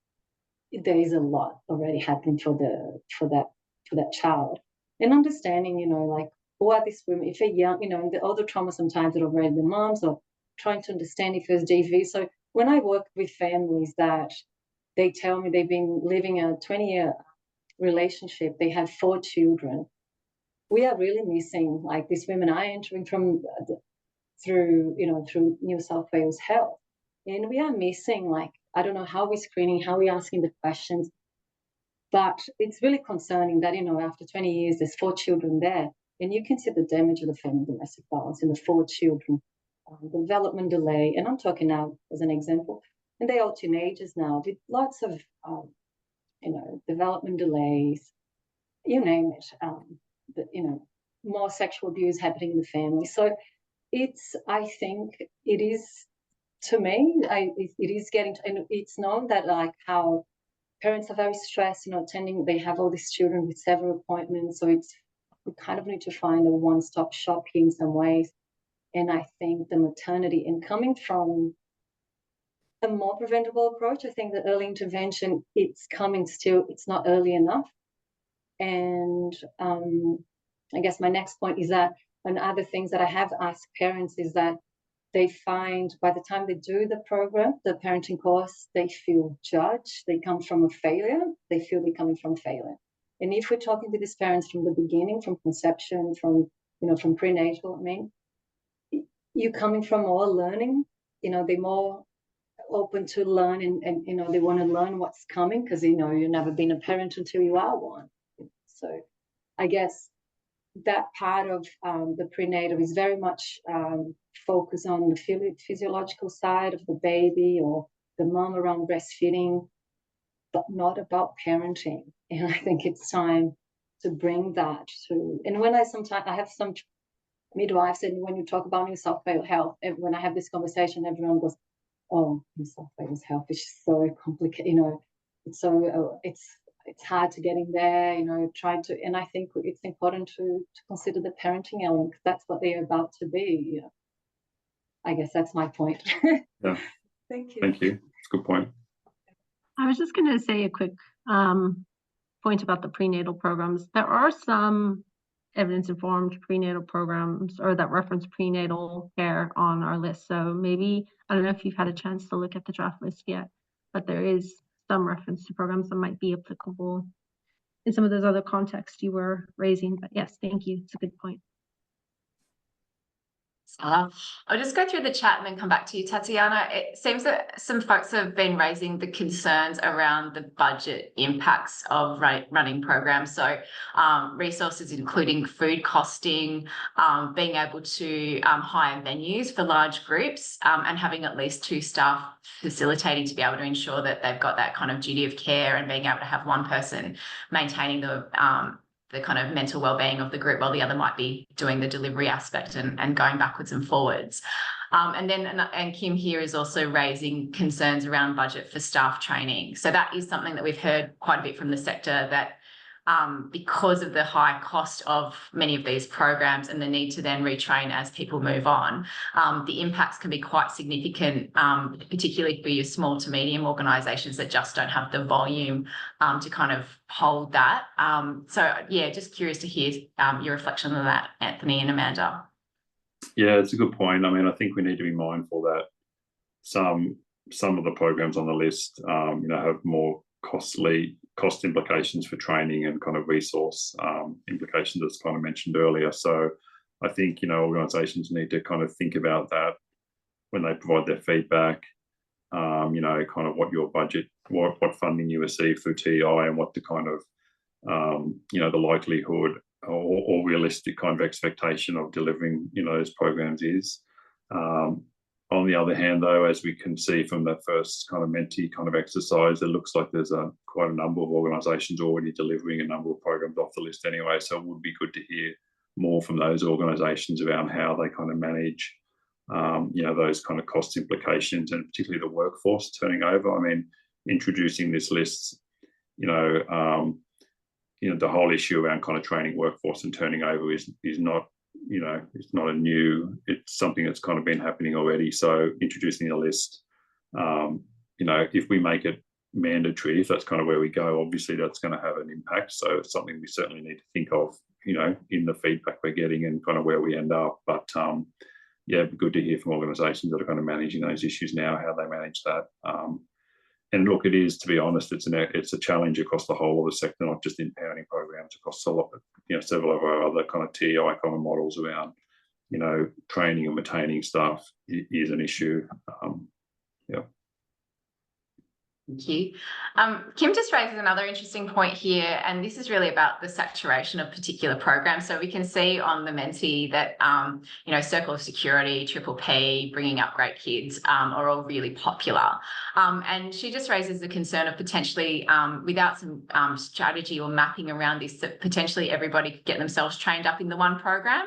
[SPEAKER 10] there is a lot already happening for that child. And understanding, you know, like, who are these women? If they're young, you know, and the other trauma sometimes that are already the moms, or trying to understand if there's DV. So when I work with families that they tell me they've been living a 20-year relationship, they have 4 children, we are really missing, like, these women are entering through New South Wales Health, and we are missing, like, I don't know how we're screening, how we're asking the questions, but it's really concerning that, you know, after 20 years, there's 4 children there, and you can see the damage of the family domestic violence in the 4 children, development delay, and I'm talking now as an example, and they are teenagers now, with lots of, development delays, you name it, more sexual abuse happening in the family. So I think it is, to me, it is getting, and it's known that, like, how parents are very stressed, you know, they have all these children with several appointments. So we kind of need to find a one-stop shop here in some ways. And I think the maternity, and coming from a more preventable approach, I think the early intervention, it's not early enough. And I guess my next point is that, and other things that I have asked parents, is that they find by the time they do the program, the parenting course, they feel judged. They come from a failure. They feel they're coming from failure. And if we're talking to these parents from the beginning, from conception, from prenatal, I mean, you're coming from more learning, you know, they're more open to learn, and you know, they want to learn what's coming, because, you know, you've never been a parent until you are one. So I guess that part of the prenatal is very much focused on the physiological side of the baby or the mom around breastfeeding, but not about parenting. And I think it's time to bring that to, and when I have some midwives, and when you talk about New South Wales Health, when I have this conversation, everyone goes, oh, New South Wales Health is so complicated, you know, it's so, it's hard to get in there, you know, and I think it's important to consider the parenting element, because that's what they're about to be. You know. I guess that's my point.
[SPEAKER 2] Yeah.
[SPEAKER 10] Thank you.
[SPEAKER 2] Thank you. It's a good point.
[SPEAKER 3] I was just going to say a quick point about the prenatal programs. There are some evidence-informed prenatal programs, or that reference prenatal care, on our list. So maybe, I don't know if you've had a chance to look at the draft list yet, but there is some reference to programs that might be applicable in some of those other contexts you were raising. But yes, thank you. It's a good point.
[SPEAKER 4] I'll just go through the chat and then come back to you, Tatiana. It seems that some folks have been raising the concerns around the budget impacts of running programs. So resources including food costing, being able to hire venues for large groups, and having at least 2 staff facilitating to be able to ensure that they've got that kind of duty of care, and being able to have one person maintaining the kind of mental well-being of the group, while the other might be doing the delivery aspect and going backwards and forwards. And Kim here is also raising concerns around budget for staff training. So that is something that we've heard quite a bit from the sector, that because of the high cost of many of these programs and the need to then retrain as people move on, the impacts can be quite significant, particularly for your small to medium organisations that just don't have the volume to kind of hold that. So yeah, just curious to hear your reflection on that, Anthony and Amanda.
[SPEAKER 2] Yeah, it's a good point. I mean, I think we need to be mindful that some of the programs on the list, have more cost implications for training and kind of resource implications, as kind of mentioned earlier. So I think, organisations need to kind of think about that when they provide their feedback, kind of what your budget, what funding you receive through TI, and what the kind of, the likelihood or realistic kind of expectation of delivering, those programs is. On the other hand, though, as we can see from the first kind of Menti kind of exercise, it looks like there's quite a number of organisations already delivering a number of programs off the list anyway. So it would be good to hear more from those organisations around how they kind of manage, those kind of cost implications, and particularly the workforce turning over. I mean, introducing this list, the whole issue around kind of training workforce and turning over is not, it's not it's something that's kind of been happening already. So introducing a list, if we make it mandatory, if that's kind of where we go, obviously that's going to have an impact. So it's something we certainly need to think of, in the feedback we're getting and kind of where we end up. But it'd be good to hear from organisations that are kind of managing those issues now, how they manage that. And look, it is, to be honest, it's a challenge across the whole of the sector, not just in parenting programs, across a lot, several of our other kind of TI kind of models around, training and retaining staff is an issue.
[SPEAKER 4] Thank you. Kim just raises another interesting point here, and this is really about the saturation of particular programs. So we can see on the Menti that, Circle of Security, Triple P, Bringing Up Great Kids are all really popular. And she just raises the concern of potentially, without some strategy or mapping around this, that potentially everybody could get themselves trained up in the one program.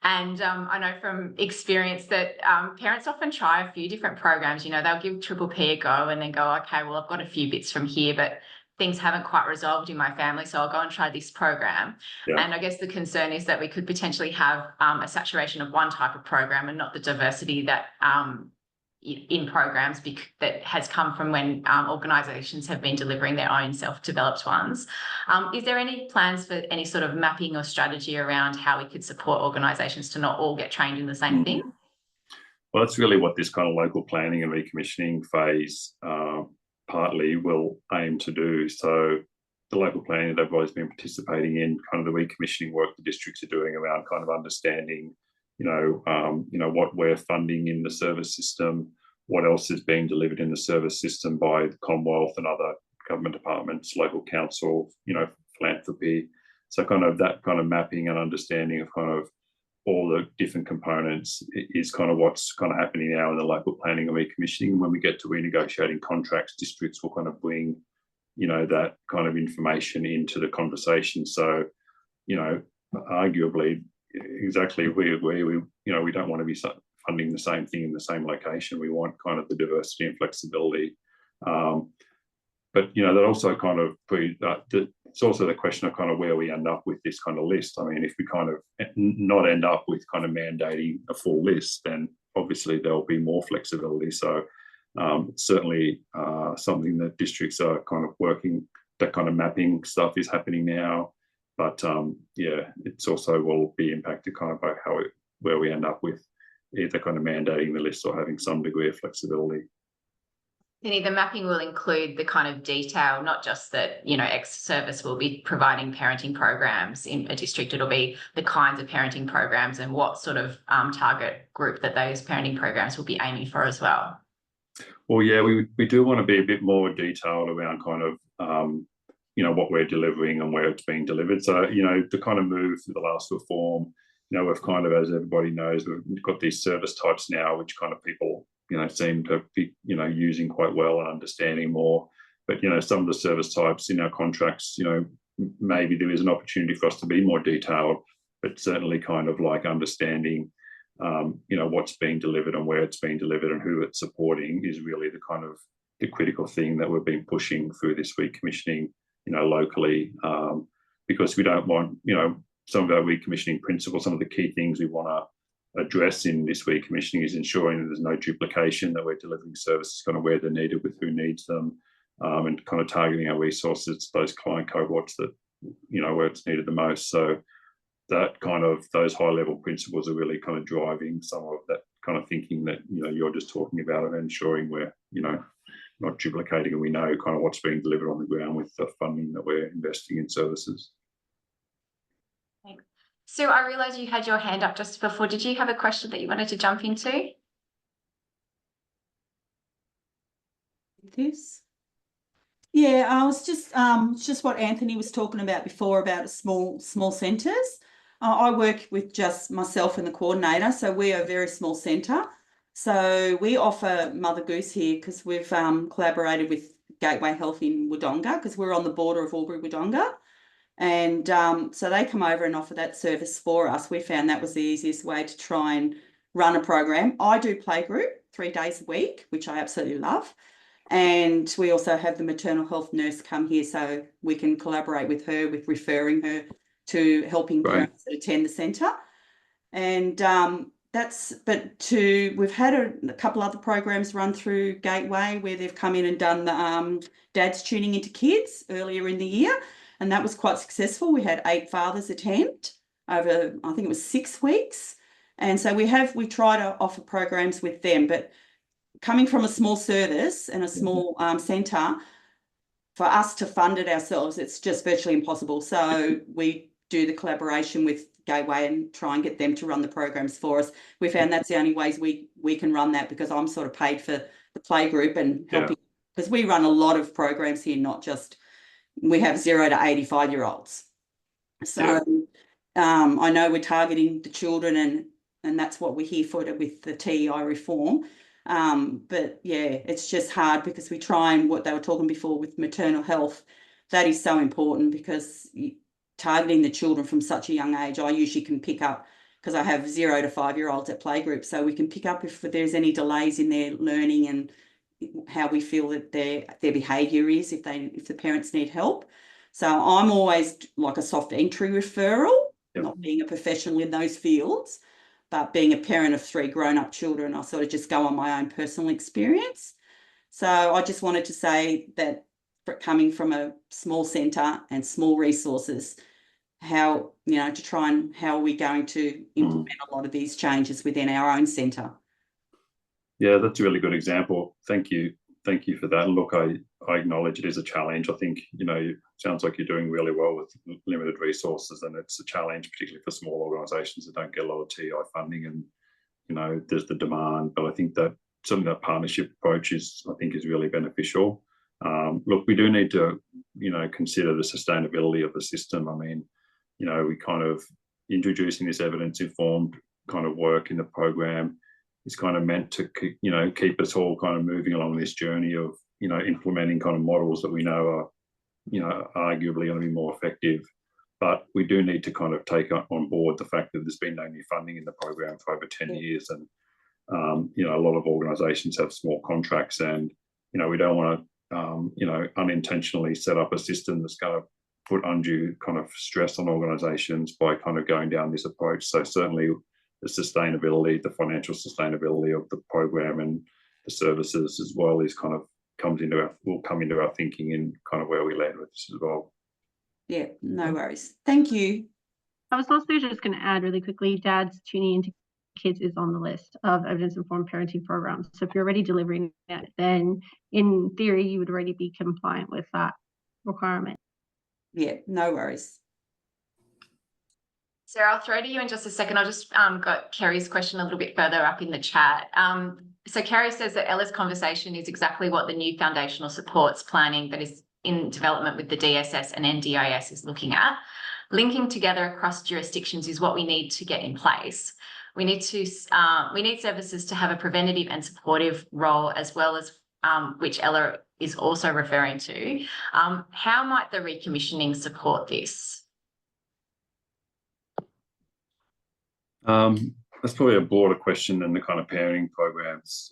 [SPEAKER 4] And I know from experience that parents often try a few different programs. They'll give Triple P a go and then go, okay, well, I've got a few bits from here, but things haven't quite resolved in my family, so I'll go and try this program. Yeah. And I guess the concern is that we could potentially have a saturation of one type of program and not the diversity that in programs that has come from when organisations have been delivering their own self-developed ones. Is there any plans for any sort of mapping or strategy around how we could support organisations to not all get trained in the same thing?
[SPEAKER 2] Well, that's really what this kind of local planning and recommissioning phase partly will aim to do. So the local planning that everybody's been participating in, kind of the recommissioning work the districts are doing around kind of understanding, what we're funding in the service system, what else is being delivered in the service system by the Commonwealth and other government departments, local council, philanthropy. So kind of that kind of mapping and understanding of kind of all the different components is kind of what's kind of happening now in the local planning and recommissioning. When we get to renegotiating contracts, districts will kind of bring, that kind of information into the conversation. So, arguably, exactly we don't want to be funding the same thing in the same location. We want kind of the diversity and flexibility. But that also kind of it's also the question of kind of where we end up with this kind of list. I mean, if we kind of not end up with kind of mandating a full list, then obviously there'll be more flexibility. So certainly something that districts are kind of working, that kind of mapping stuff is happening now. But it's also will be impacted kind of by where we end up with either kind of mandating the list or having some degree of flexibility.
[SPEAKER 4] Penny, the mapping will include the kind of detail, not just that, X service will be providing parenting programs in a district. It'll be the kinds of parenting programs and what sort of target group that those parenting programs will be aiming for as well.
[SPEAKER 2] Well, yeah, we do want to be a bit more detailed around kind of, what we're delivering and where it's being delivered. So, the kind of move through the last reform, we've kind of, as everybody knows, we've got these service types now, which kind of people, seem to be, using quite well and understanding more. But, some of the service types in our contracts, maybe there is an opportunity for us to be more detailed, but certainly kind of like understanding, what's being delivered and where it's being delivered and who it's supporting is really the kind of the critical thing that we've been pushing through this recommissioning, locally, because we don't want, some of our recommissioning principles, some of the key things we want to address in this recommissioning is ensuring that there's no duplication, that we're delivering services kind of where they're needed with who needs them, and kind of targeting our resources to those client cohorts that, where it's needed the most. So that kind of, those high level principles are really kind of driving some of that kind of thinking that, you know, you're just talking about, and ensuring we're, you know, not duplicating, and we know kind of what's being delivered on the ground with the funding that we're investing in services.
[SPEAKER 4] Thanks. Sue, I realised you had your hand up just before. Did you have a question that you wanted to jump into?
[SPEAKER 11] This? Yeah, I was just what Anthony was talking about before about small centres. I work with just myself and the coordinator, so we are a very small centre. So we offer Mother Goose here because we've collaborated with Gateway Health in Wodonga, because we're on the border of Albury-Wodonga. And so they come over and offer that service for us. We found that was the easiest way to try and run a program. I do playgroup 3 days a week, which I absolutely love. And we also have the maternal health nurse come here, so we can collaborate with her with referring her to helping parents that attend the centre. And we've had a couple other programs run through Gateway where they've come in and done the dads tuning into kids earlier in the year, and that was quite successful. We had 8 fathers attend over, I think it was 6 weeks. And so we try to offer programs with them, but coming from a small service and a small centre, for us to fund it ourselves, it's just virtually impossible. So we do the collaboration with Gateway and try and get them to run the programs for us. We found that's the only ways we can run that, because I'm sort of paid for the playgroup and helping, because we run a lot of programs here, not just, we have 0 to 85-year-olds. So I know we're targeting the children, and that's what we're here for with the TEI reform. But yeah, it's just hard because we try, and what they were talking before with maternal health, that is so important, because targeting the children from such a young age, I usually can pick up, because I have 0 to 5-year-olds at playgroup, so we can pick up if there's any delays in their learning and how we feel that their behaviour is, if the parents need help. So I'm always like a soft entry referral, not being a professional in those fields, but being a parent of 3 grown-up children, I sort of just go on my own personal experience. So I just wanted to say that, coming from a small centre and small resources, how, you know, to try and how are we going to implement a lot of these changes within our own centre.
[SPEAKER 2] Yeah, that's a really good example. Thank you for that. And look, I acknowledge it is a challenge. I think, you know, it sounds like you're doing really well with limited resources, and it's a challenge, particularly for small organisations that don't get a lot of TEI funding, and, you know, there's the demand. But I think that some of that partnership approach is really beneficial. Look, we do need to, you know, consider the sustainability of the system. I mean, you know, we kind of introducing this evidence-informed kind of work in the program is kind of meant to, you know, keep us all kind of moving along this journey of, you know, implementing kind of models that we know are, you know, arguably going to be more effective. But we do need to kind of take on board the fact that there's been no new funding in the program for over 10 years. And, you know, a lot of organisations have small contracts, and, you know, we don't want to, you know, unintentionally set up a system that's going to put undue kind of stress on organisations by kind of going down this approach. So certainly the sustainability, the financial sustainability of the program and the services as well is kind of will come into our thinking in kind of where we land with this as well.
[SPEAKER 11] Yeah, no worries. Thank you.
[SPEAKER 3] I was also just going to add really quickly, dads tuning into kids is on the list of evidence-informed parenting programs. So if you're already delivering that, then in theory, you would already be compliant with that requirement.
[SPEAKER 11] Yeah, no worries.
[SPEAKER 4] Sarah, I'll throw to you in just a second. I just got Kerry's question a little bit further up in the chat. So Kerry says that Ella's conversation is exactly what the new foundational supports planning that is in development with the DSS and NDIS is looking at. Linking together across jurisdictions is what we need to get in place. We need services to have a preventative and supportive role, as well as which Ella is also referring to. How might the recommissioning support this?
[SPEAKER 2] That's probably a broader question than the kind of parenting programs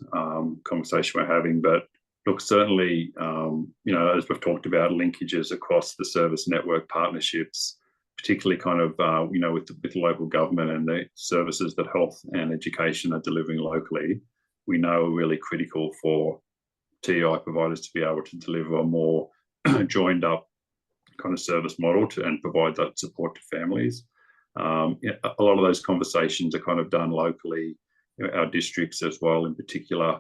[SPEAKER 2] conversation we're having. But look, certainly, you know, as we've talked about, linkages across the service network partnerships, particularly kind of, you know, with local government and the services that health and education are delivering locally, we know are really critical for TEI providers to be able to deliver a more joined up kind of service model and provide that support to families. Yeah, a lot of those conversations are kind of done locally. Our districts as well, in particular,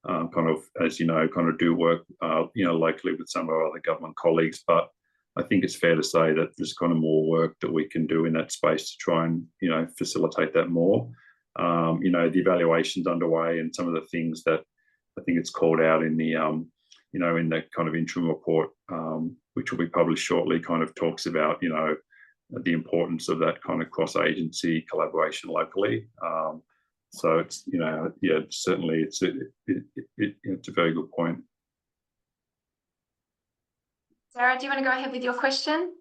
[SPEAKER 2] kind of, as you know, kind of do work, locally with some of our other government colleagues. But I think it's fair to say that there's kind of more work that we can do in that space to try and, facilitate that more. The evaluation's underway, and some of the things that I think it's called out in the, in the kind of interim report, which will be published shortly, kind of talks about, the importance of that kind of cross-agency collaboration locally. So it's, certainly it's a very good point.
[SPEAKER 4] Sarah, do you want to go ahead with your question?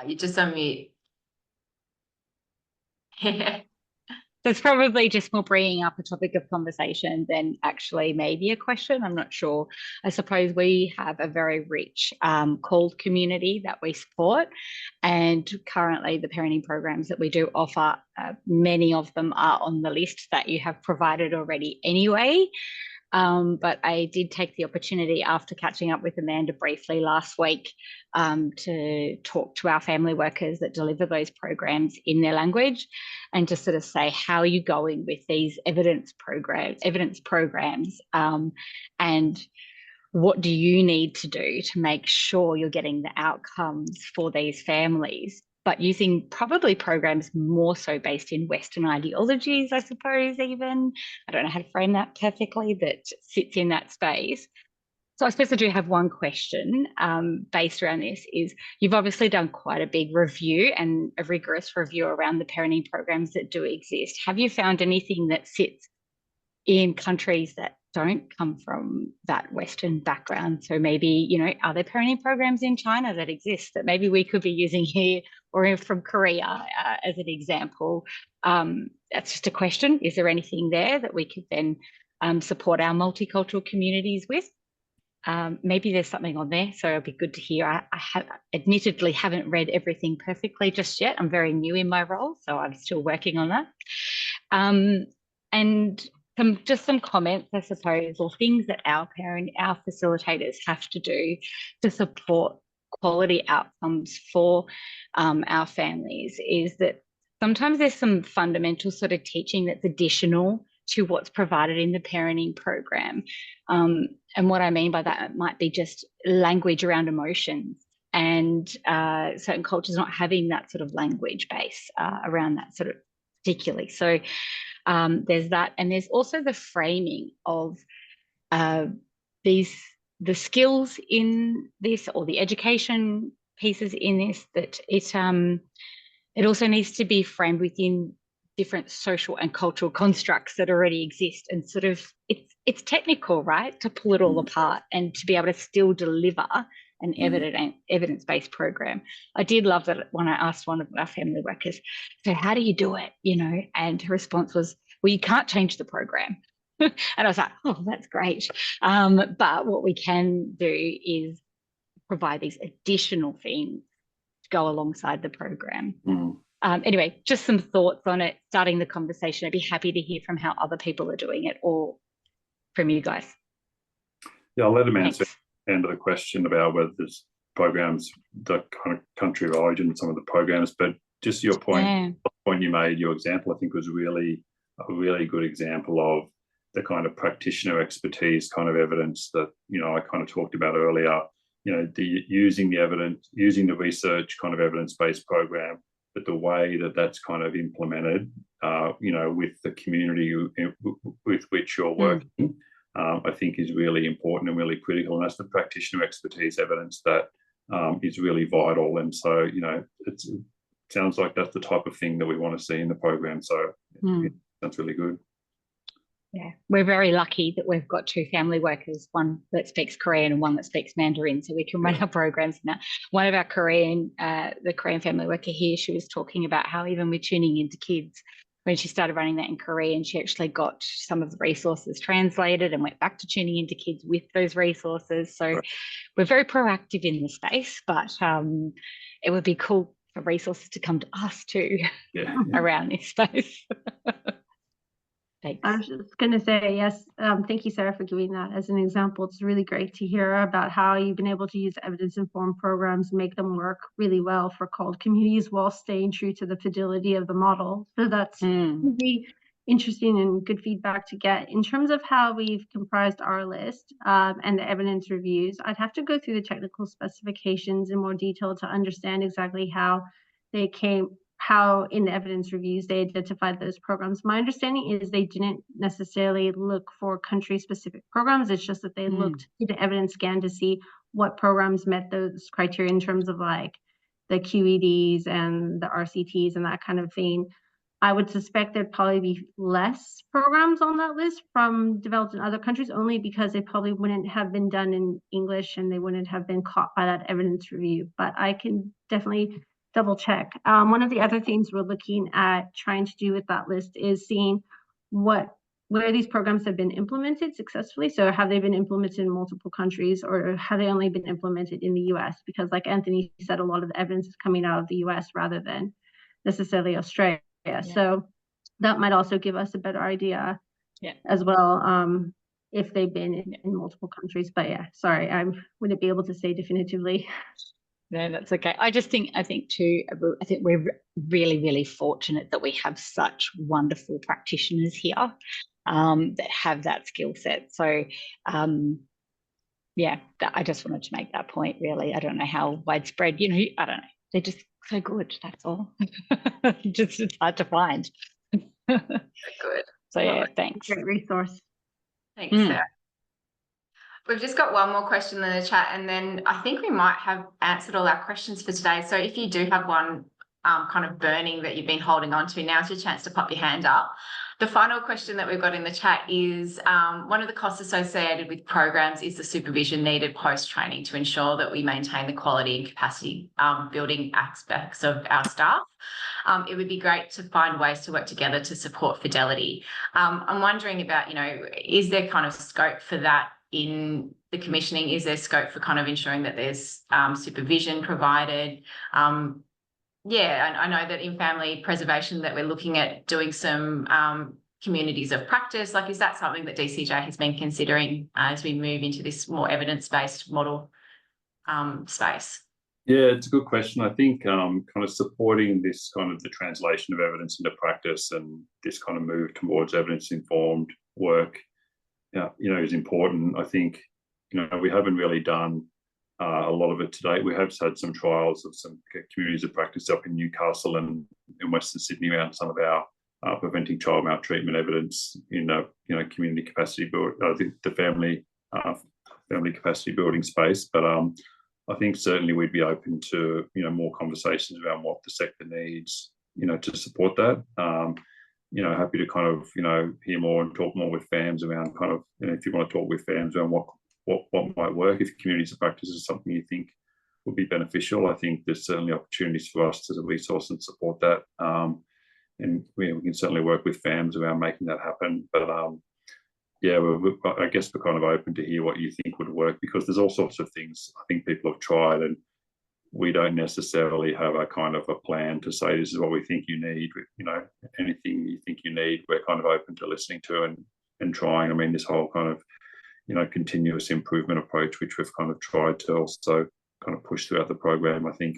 [SPEAKER 4] You're just on mute.
[SPEAKER 12] So it's probably just more bringing up a topic of conversation than actually maybe a question. I'm not sure. I suppose we have a very rich called community that we support, and currently the parenting programs that we do offer, many of them are on the list that you have provided already anyway. But I did take the opportunity after catching up with Amanda briefly last week to talk to our family workers that deliver those programs in their language, and just sort of say, how are you going with these evidence programs, and what do you need to do to make sure you're getting the outcomes for these families, but using probably programs more so based in Western ideologies, I suppose, even. I don't know how to frame that perfectly, that sits in that space. So I suppose I do have one question based around this is, you've obviously done quite a big review and a rigorous review around the parenting programs that do exist. Have you found anything that sits in countries that don't come from that Western background? So maybe, are there parenting programs in China that exist that maybe we could be using here, or from Korea as an example? That's just a question. Is there anything there that we could then support our multicultural communities with? Maybe there's something on there, so it'd be good to hear. I admittedly haven't read everything perfectly just yet. I'm very new in my role, so I'm still working on that. And just some comments, I suppose, or things that our facilitators have to do to support quality outcomes for our families, is that sometimes there's some fundamental sort of teaching that's additional to what's provided in the parenting program. And what I mean by that, it might be just language around emotions, and certain cultures not having that sort of language base around that sort of particularly. So there's that, and there's also the framing of the skills in this, or the education pieces in this, that it also needs to be framed within different social and cultural constructs that already exist, and sort of it's technical, right, to pull it all apart and to be able to still deliver an evidence-based program. I did love that when I asked one of our family workers, so how do you do it, and her response was, well, you can't change the program. And I was like, oh, that's great. But what we can do is provide these additional things to go alongside the program. Anyway, just some thoughts on it, starting the conversation. I'd be happy to hear from how other people are doing it, or from you guys.
[SPEAKER 2] Yeah, I'll let them answer the question about whether there's programs, the kind of country of origin, some of the programs. But just your point, the point you made, your example, I think was really a really good example of the kind of practitioner expertise kind of evidence that, I kind of talked about earlier, using the evidence, using the research kind of evidence-based program, but the way that that's kind of implemented, with the community with which you're working, I think is really important and really critical. And that's the practitioner expertise evidence that is really vital. And so, it sounds like that's the type of thing that we want to see in the program. So that's really good.
[SPEAKER 12] Yeah, we're very lucky that we've got two family workers, one that speaks Korean and one that speaks Mandarin, so we can run our programs now. One of our the Korean family worker here, she was talking about how even with tuning into kids, when she started running that in Korean, she actually got some of the resources translated and went back to tuning into kids with those resources. So we're very proactive in the space, but it would be cool for resources to come to us too around this space.
[SPEAKER 3] I
[SPEAKER 12] Thanks.
[SPEAKER 3] was just going to say, yes, thank you, Sarah, for giving that as an example. It's really great to hear about how you've been able to use evidence-informed programs, make them work really well for CALD communities while staying true to the fidelity of the model. So that's really interesting and good feedback to get. In terms of how we've comprised our list and the evidence reviews, I'd have to go through the technical specifications in more detail to understand exactly how they came, how in the evidence reviews they identified those programs. My understanding is they didn't necessarily look for country-specific programs. It's just that they looked through the evidence scan to see what programs met those criteria in terms of like the QEDs and the RCTs and that kind of thing. I would suspect there'd probably be less programs on that list from developed in other countries, only because they probably wouldn't have been done in English and they wouldn't have been caught by that evidence review. But I can definitely double check. One of the other things we're looking at trying to do with that list is seeing where these programs have been implemented successfully. So have they been implemented in multiple countries, or have they only been implemented in the US? Because like Anthony said, a lot of the evidence is coming out of the US rather than necessarily Australia. Yeah. So that might also give us a better idea as well, if they've been in multiple countries. But yeah, sorry, I wouldn't be able to say definitively.
[SPEAKER 12] No, that's okay. I think we're really, really fortunate that we have such wonderful practitioners here that have that skill set. So, yeah, I just wanted to make that point, really. I don't know how widespread, I don't know. They're just so good, that's all. Just it's hard to find.
[SPEAKER 4] Good.
[SPEAKER 12] So, yeah, thanks.
[SPEAKER 3] Great resource.
[SPEAKER 4] Thanks, Sarah. We've just got one more question in the chat, and then I think we might have answered all our questions for today. So if you do have one kind of burning that you've been holding on to, now's your chance to pop your hand up. The final question that we've got in the chat is one of the costs associated with programs is the supervision needed post-training to ensure that we maintain the quality and capacity building aspects of our staff. It would be great to find ways to work together to support fidelity. I'm wondering about, is there kind of scope for that in the commissioning? Is there scope for kind of ensuring that there's supervision provided? Yeah, I know that in family preservation that we're looking at doing some communities of practice. Like, is that something that DCJ has been considering as we move into this more evidence-based model space?
[SPEAKER 2] Yeah, it's a good question. I think kind of supporting this kind of the translation of evidence into practice and this kind of move towards evidence-informed work, is important. I think, we haven't really done a lot of it to date. We have had some trials of some communities of practice up in Newcastle and in Western Sydney around some of our preventing child maltreatment evidence in community capacity build, the family capacity building space. But I think certainly we'd be open to more conversations around what the sector needs to support that. Happy to kind of hear more and talk more with FAMs around kind of if you want to talk with FAMs around what might work, if communities of practice is something you think would be beneficial. I think there's certainly opportunities for us to resource and support that, and we can certainly work with FAMs around making that happen. But I guess we're kind of open to hear what you think would work, because there's all sorts of things I think people have tried, and we don't necessarily have a kind of a plan to say this is what we think you need. Anything you think you need, we're kind of open to listening to and trying. I mean, this whole kind of continuous improvement approach, which we've kind of tried to also kind of push throughout the program, I think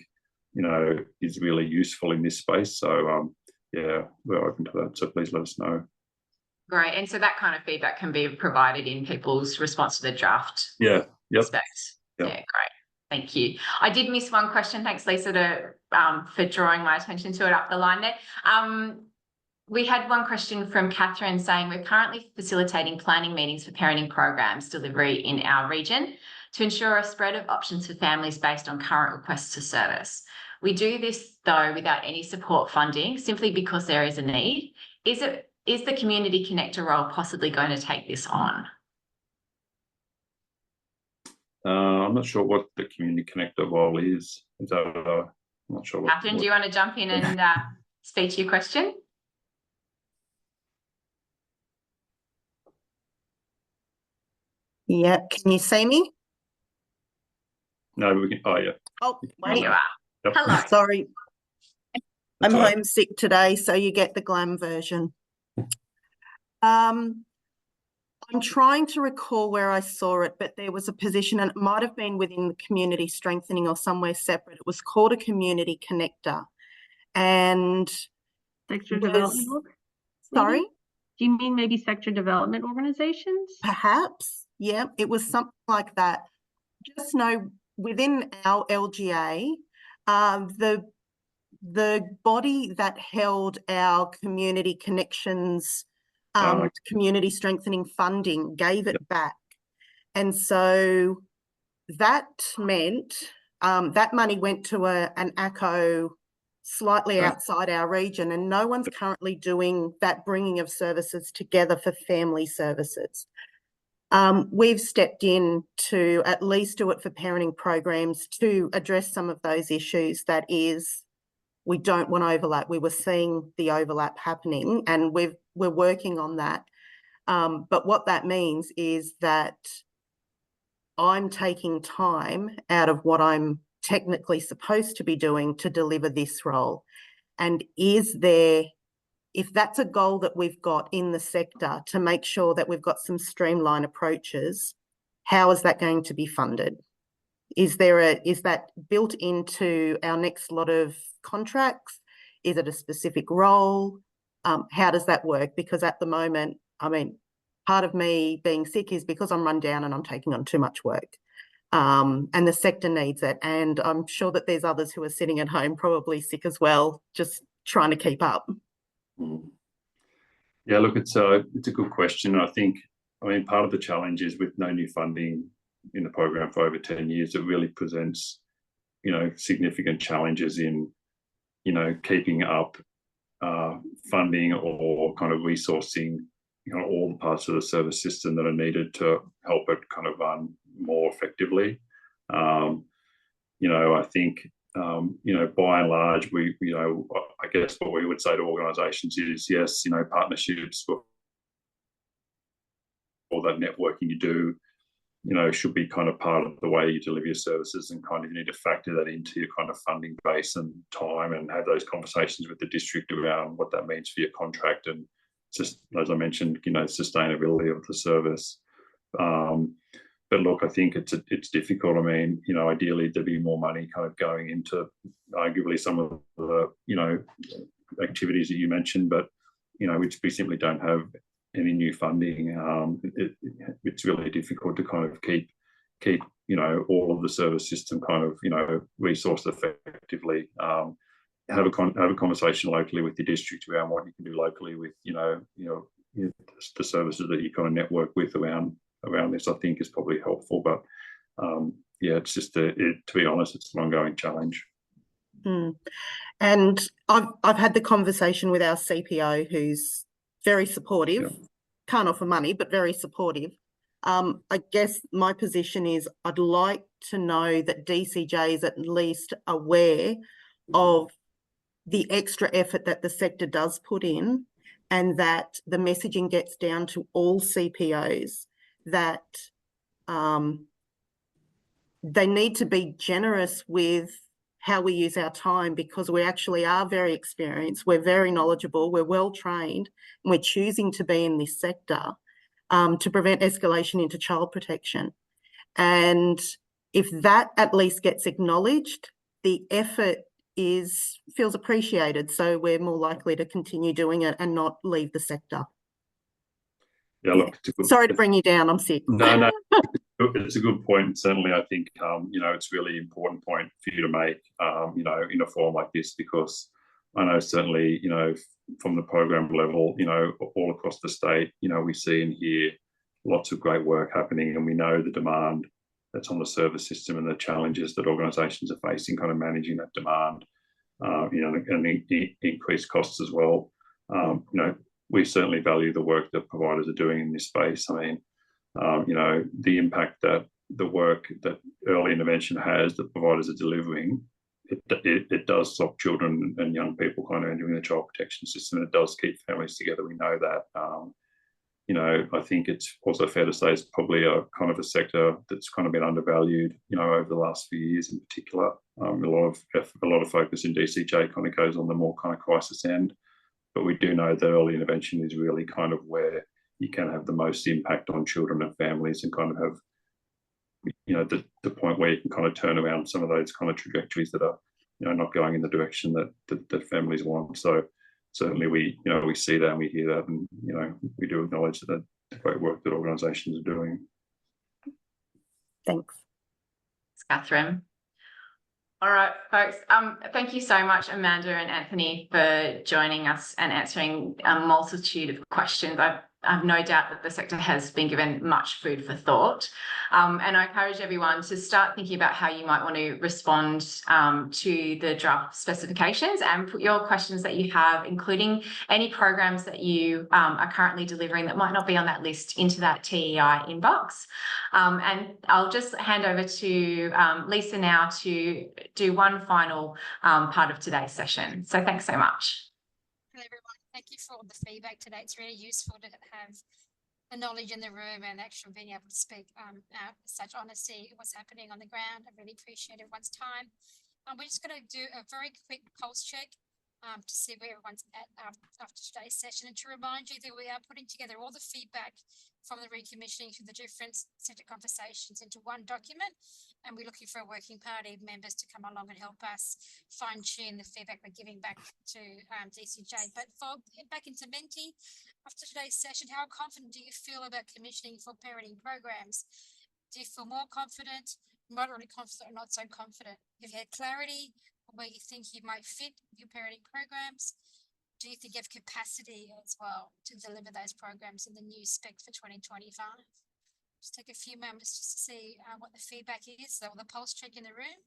[SPEAKER 2] is really useful in this space. So we're open to that. So please let us know.
[SPEAKER 4] Great. And so that kind of feedback can be provided in people's response to the draft. Specs. Yeah, great. Thank you. I did miss one question. Thanks, Lisa, for drawing my attention to it up the line there. We had one question from Catherine saying, we're currently facilitating planning meetings for parenting programs delivery in our region to ensure a spread of options for families based on current requests to service. We do this, though, without any support funding, simply because there is a need. Is the community connector role possibly going to take this on?
[SPEAKER 2] I'm not sure what the community connector role is. I'm not sure.
[SPEAKER 4] Catherine, do you want to jump in and speak to your question?
[SPEAKER 13] Yeah, can you see me?
[SPEAKER 2] No, we can. Oh, yeah.
[SPEAKER 13] Oh,
[SPEAKER 4] there you are. Yep. Hello.
[SPEAKER 13] Sorry. I'm homesick today, so you get the glam version. I'm trying to recall where I saw it, but there was a position, and it might have been within the community strengthening or somewhere separate. It was called a community connector. And
[SPEAKER 3] sector development.
[SPEAKER 13] Sorry?
[SPEAKER 3] Do you mean maybe sector development organizations?
[SPEAKER 13] Perhaps, yeah, it was something like that. Just know within our LGA, the body that held our community connections, community strengthening funding gave it back. And so that meant that money went to an ACO slightly outside our region, and no one's currently doing that bringing of services together for family services. We've stepped in to at least do it for parenting programs to address some of those issues. That is, we don't want overlap. We were seeing the overlap happening, and we're working on that. But what that means is that I'm taking time out of what I'm technically supposed to be doing to deliver this role. And is there, if that's a goal that we've got in the sector to make sure that we've got some streamlined approaches, how is that going to be funded? Is that built into our next lot of contracts? Is it a specific role? How does that work? Because at the moment, I mean, part of me being sick is because I'm run down and I'm taking on too much work. And the sector needs it. And I'm sure that there's others who are sitting at home probably sick as well, just trying to keep up.
[SPEAKER 2] Yeah, look, it's a good question. I mean, part of the challenge is with no new funding in the program for over 10 years, it really presents, significant challenges in, keeping up funding or kind of resourcing, all the parts of the service system that are needed to help it kind of run more effectively. I think, by and large, I guess what we would say to organisations is, yes, partnerships or that networking you do, should be kind of part of the way you deliver your services, and kind of you need to factor that into your kind of funding base and time, and have those conversations with the district around what that means for your contract, and just, as I mentioned, sustainability of the service. But look, I think it's difficult. I mean, ideally there'd be more money kind of going into arguably some of the, activities that you mentioned, but, we simply don't have any new funding. It's really difficult to kind of keep all of the service system kind of, resourced effectively. Have a conversation locally with the district around what you can do locally with, the services that you kind of network with around this, I think, is probably helpful. But it's just to be honest, it's an ongoing challenge.
[SPEAKER 13] And I've had the conversation with our CPO, who's very supportive, can't offer money, but very supportive. I guess my position is I'd like to know that DCJ is at least aware of the extra effort that the sector does put in, and that the messaging gets down to all CPOs that they need to be generous with how we use our time, because we actually are very experienced, we're very knowledgeable, we're well trained, and we're choosing to be in this sector to prevent escalation into child protection. And if that at least gets acknowledged, the effort feels appreciated, so we're more likely to continue doing it and not leave the sector.
[SPEAKER 2] Yeah, look,
[SPEAKER 13] sorry to bring you down, I'm sick.
[SPEAKER 2] No, it's a good point. Certainly, I think, it's really important point for you to make, in a forum like this, because I know certainly, from the program level, all across the state, we see and hear lots of great work happening, and we know the demand that's on the service system and the challenges that organisations are facing, kind of managing that demand, and the increased costs as well. We certainly value the work that providers are doing in this space. I mean, the impact that the work that early intervention has, that providers are delivering, it does stop children and young people kind of entering the child protection system. It does keep families together. We know that. I think it's also fair to say it's probably a kind of a sector that's kind of been undervalued, over the last few years in particular. A lot of focus in DCJ kind of goes on the more kind of crisis end, but we do know that early intervention is really kind of where you can have the most impact on children and families, and kind of have, you know, the point where you can kind of turn around some of those kind of trajectories that are, you know, not going in the direction that families want. So certainly we see that and we hear that, and, you know, we do acknowledge that the great work that organisations are doing.
[SPEAKER 13] Thanks.
[SPEAKER 4] Thanks, Catherine. All right, folks. Thank you so much, Amanda and Anthony, for joining us and answering a multitude of questions. I have no doubt that the sector has been given much food for thought. And I encourage everyone to start thinking about how you might want to respond to the draft specifications, and put your questions that you have, including any programs that you are currently delivering that might not be on that list, into that TEI inbox. And I'll just hand over to Lisa now to do one final part of today's session. So thanks so much.
[SPEAKER 14] Hello, everyone. Thank you for all the feedback today. It's really useful to have the knowledge in the room and actually being able to speak out with such honesty what's happening on the ground. I really appreciate everyone's time. We're just going to do a very quick pulse check to see where everyone's at after today's session, and to remind you that we are putting together all the feedback from the recommissioning through the different centre conversations into one document, and we're looking for working party members to come along and help us fine-tune the feedback we're giving back to DCJ. But back into Menti, after today's session, how confident do you feel about commissioning for parenting programs? Do you feel more confident, moderately confident, or not so confident? Have you had clarity on where you think you might fit your parenting programs? Do you think you have capacity as well to deliver those programs in the new spec for 2025? Just take a few moments just to see what the feedback is, or the pulse check in the room,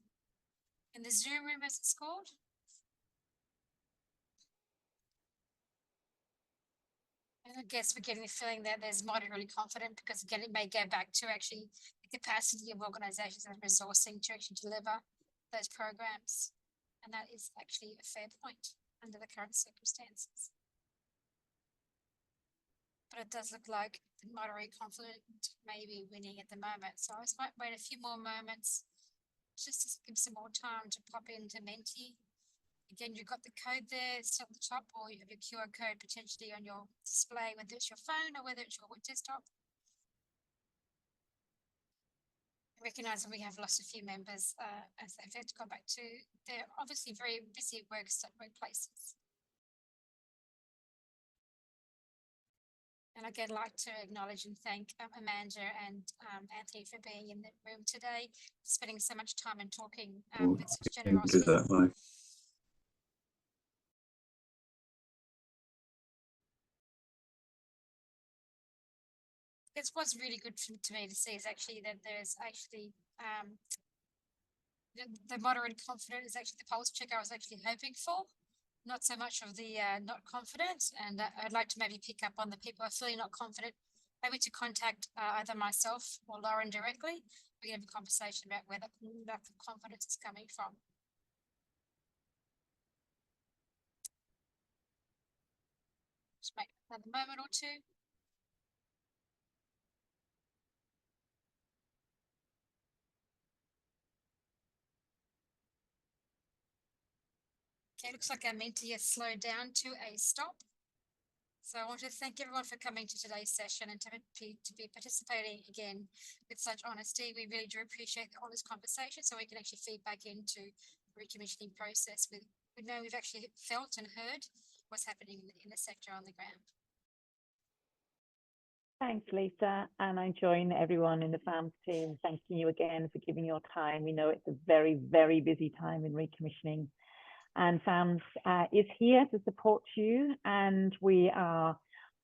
[SPEAKER 14] in the Zoom room as it's called. And I guess we're getting the feeling that there's moderately confident, because again, it may go back to actually the capacity of organisations and resourcing to actually deliver those programs. And that is actually a fair point under the current circumstances. But it does look like moderately confident may be winning at the moment. So I just might wait a few more moments just to give some more time to pop into Menti. Again, you've got the code there, it's at the top, or you have your QR code potentially on your display, whether it's your phone or whether it's your desktop. Recognising we have lost a few members as they've had to go back to their obviously very busy workplaces. And again, I'd like to acknowledge and thank Amanda and Anthony for being in the room today, spending so much time and talking with such generosity. It's what's really good to me to see is actually that there's actually the moderate confident is actually the pulse check I was actually hoping for, not so much of the not confident. And I'd like to maybe pick up on the people who are feeling not confident, maybe to contact either myself or Lauren directly. We can have a conversation about where the lack of confidence is coming from. Just make another moment or two. Okay, looks like our Menti has slowed down to a stop. So I want to thank everyone for coming to today's session and to be participating again with such honesty. We really do appreciate the honest conversation, so we can actually feed back into the recommissioning process. We know we've actually felt and heard what's happening in the sector on the ground.
[SPEAKER 1] Thanks, Lisa. And I join everyone in the FAMS team thanking you again for giving your time. We know it's a very, very busy time in recommissioning. And FAMS is here to support you, and we are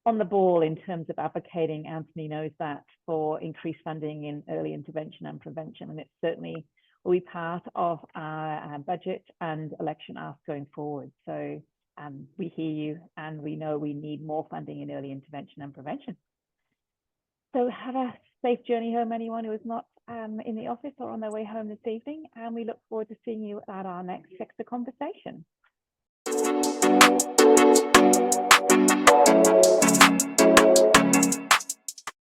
[SPEAKER 1] on the ball in terms of advocating, Anthony knows that, for increased funding in early intervention and prevention, and it certainly will be part of our budget and election ask going forward. So we hear you, and we know we need more funding in early intervention and prevention. So have a safe journey home, anyone who is not in the office or on their way home this evening, and we look forward to seeing you at our next sector conversation.